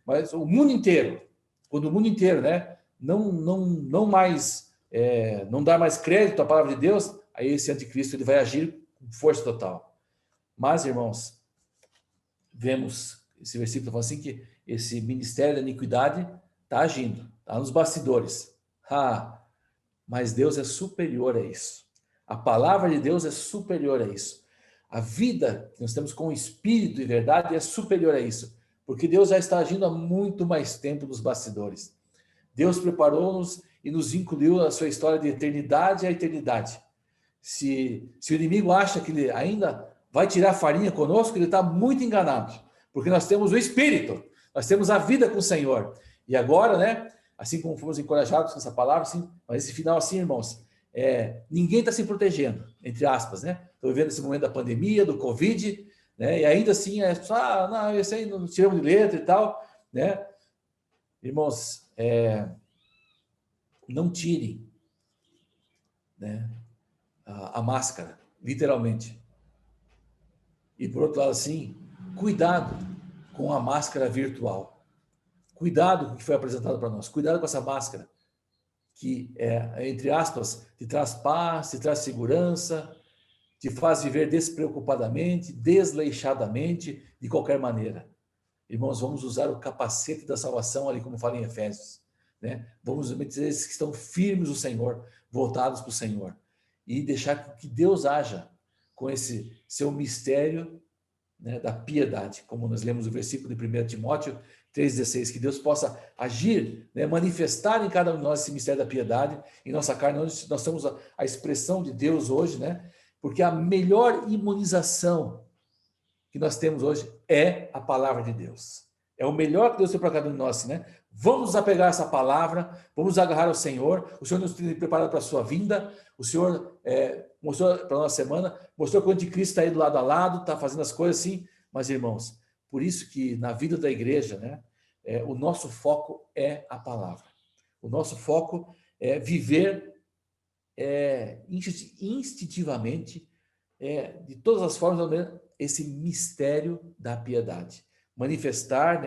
A: mas o mundo inteiro, quando o mundo inteiro, né, não mais não dá mais crédito à palavra de Deus, aí esse anticristo ele vai agir com força total. Mas, irmãos, vemos esse versículo fala assim que esse ministério da iniquidade está agindo, está nos bastidores. Mas Deus é superior a isso. A palavra de Deus é superior a isso. A vida que nós temos com o Espírito e verdade é superior a isso, porque Deus já está agindo há muito mais tempo nos bastidores. Deus preparou-nos e nos incluiu na sua história de eternidade a eternidade. Se o inimigo acha que ele ainda vai tirar farinha conosco, ele está muito enganado, porque nós temos o Espírito, nós temos a vida com o Senhor. E agora, né, assim como fomos encorajados com essa palavra, assim, mas esse final assim, irmãos, ninguém está se protegendo, entre aspas, né? Estou vivendo esse momento da pandemia, do Covid, né? E ainda assim, não, esse aí não tiramos de letra e tal, né? Irmãos, não tirem, né, a máscara, literalmente. E por outro lado, assim, cuidado com a máscara virtual. Cuidado com o que foi apresentado para nós. Cuidado com essa máscara que, entre aspas, te traz paz, te traz segurança, te faz viver despreocupadamente, desleixadamente, de qualquer maneira. Irmãos, vamos usar o capacete da salvação ali, como fala em Efésios, né? Vamos dizer esses que estão firmes no Senhor, voltados para o Senhor, e deixar que Deus haja com esse seu mistério, né, da piedade, como nós lemos o versículo de 1 Timóteo 3,16, que Deus possa agir, né, manifestar em cada um de nós esse mistério da piedade, em nossa carne, onde nós somos a expressão de Deus hoje, né? Porque a melhor imunização que nós temos hoje é a palavra de Deus. É o melhor que Deus tem para cada um de nós, né? Vamos nos apegar a essa palavra, vamos nos agarrar ao Senhor. O Senhor nos tem preparado para a sua vinda. O Senhor mostrou para a nossa semana, mostrou que o anticristo está aí do lado a lado, está fazendo as coisas assim. Mas, irmãos, por isso que na vida da igreja, né, o nosso foco é a palavra. O nosso foco é viver instintivamente, de todas as formas, esse mistério da piedade. Manifestar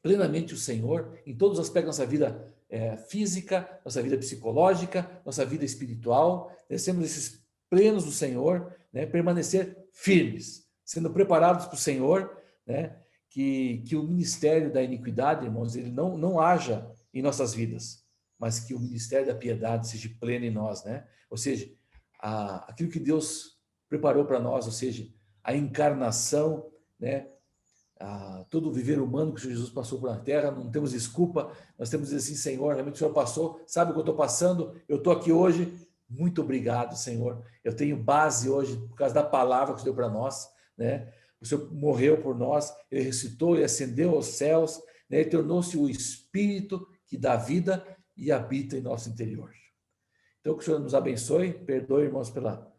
B: plenamente o Senhor em todos os aspectos da nossa vida física, nossa vida psicológica, nossa vida espiritual, sermos esses plenos do Senhor, né? Permanecer firmes, sendo preparados para o Senhor, né? Que o ministério da iniquidade, irmãos, ele não haja em nossas vidas, mas que o ministério da piedade seja pleno em nós, né? Ou seja, aquilo que Deus preparou para nós, ou seja, a encarnação, né? Todo o viver humano que Jesus passou por na terra, não temos desculpa, nós temos que dizer assim, Senhor, realmente o Senhor passou, sabe o que eu estou passando, eu estou aqui hoje, muito obrigado, Senhor, eu tenho base hoje, por causa da palavra que o Senhor deu para nós, né? O Senhor morreu por nós, Ele ressuscitou, Ele ascendeu aos céus, né? Ele tornou-se o Espírito que dá vida e habita em nosso interior. Então, que o Senhor nos abençoe, perdoe, irmãos, pelo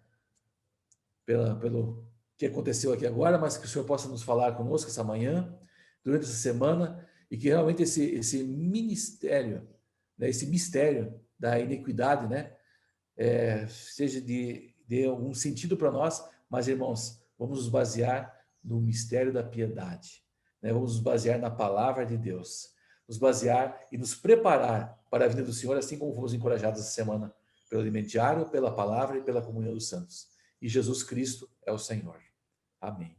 B: que aconteceu aqui agora, mas que o Senhor possa nos falar conosco essa manhã, durante essa semana, e que realmente esse ministério, né, esse mistério da iniquidade, né, seja de algum sentido para nós, mas, irmãos, vamos nos basear no mistério da piedade, né? Vamos nos basear na palavra de Deus, nos basear e nos preparar para a vinda do Senhor, assim como fomos encorajados essa semana pelo alimento diário, pela palavra e pela comunhão dos santos. E Jesus Cristo é o Senhor. Amém.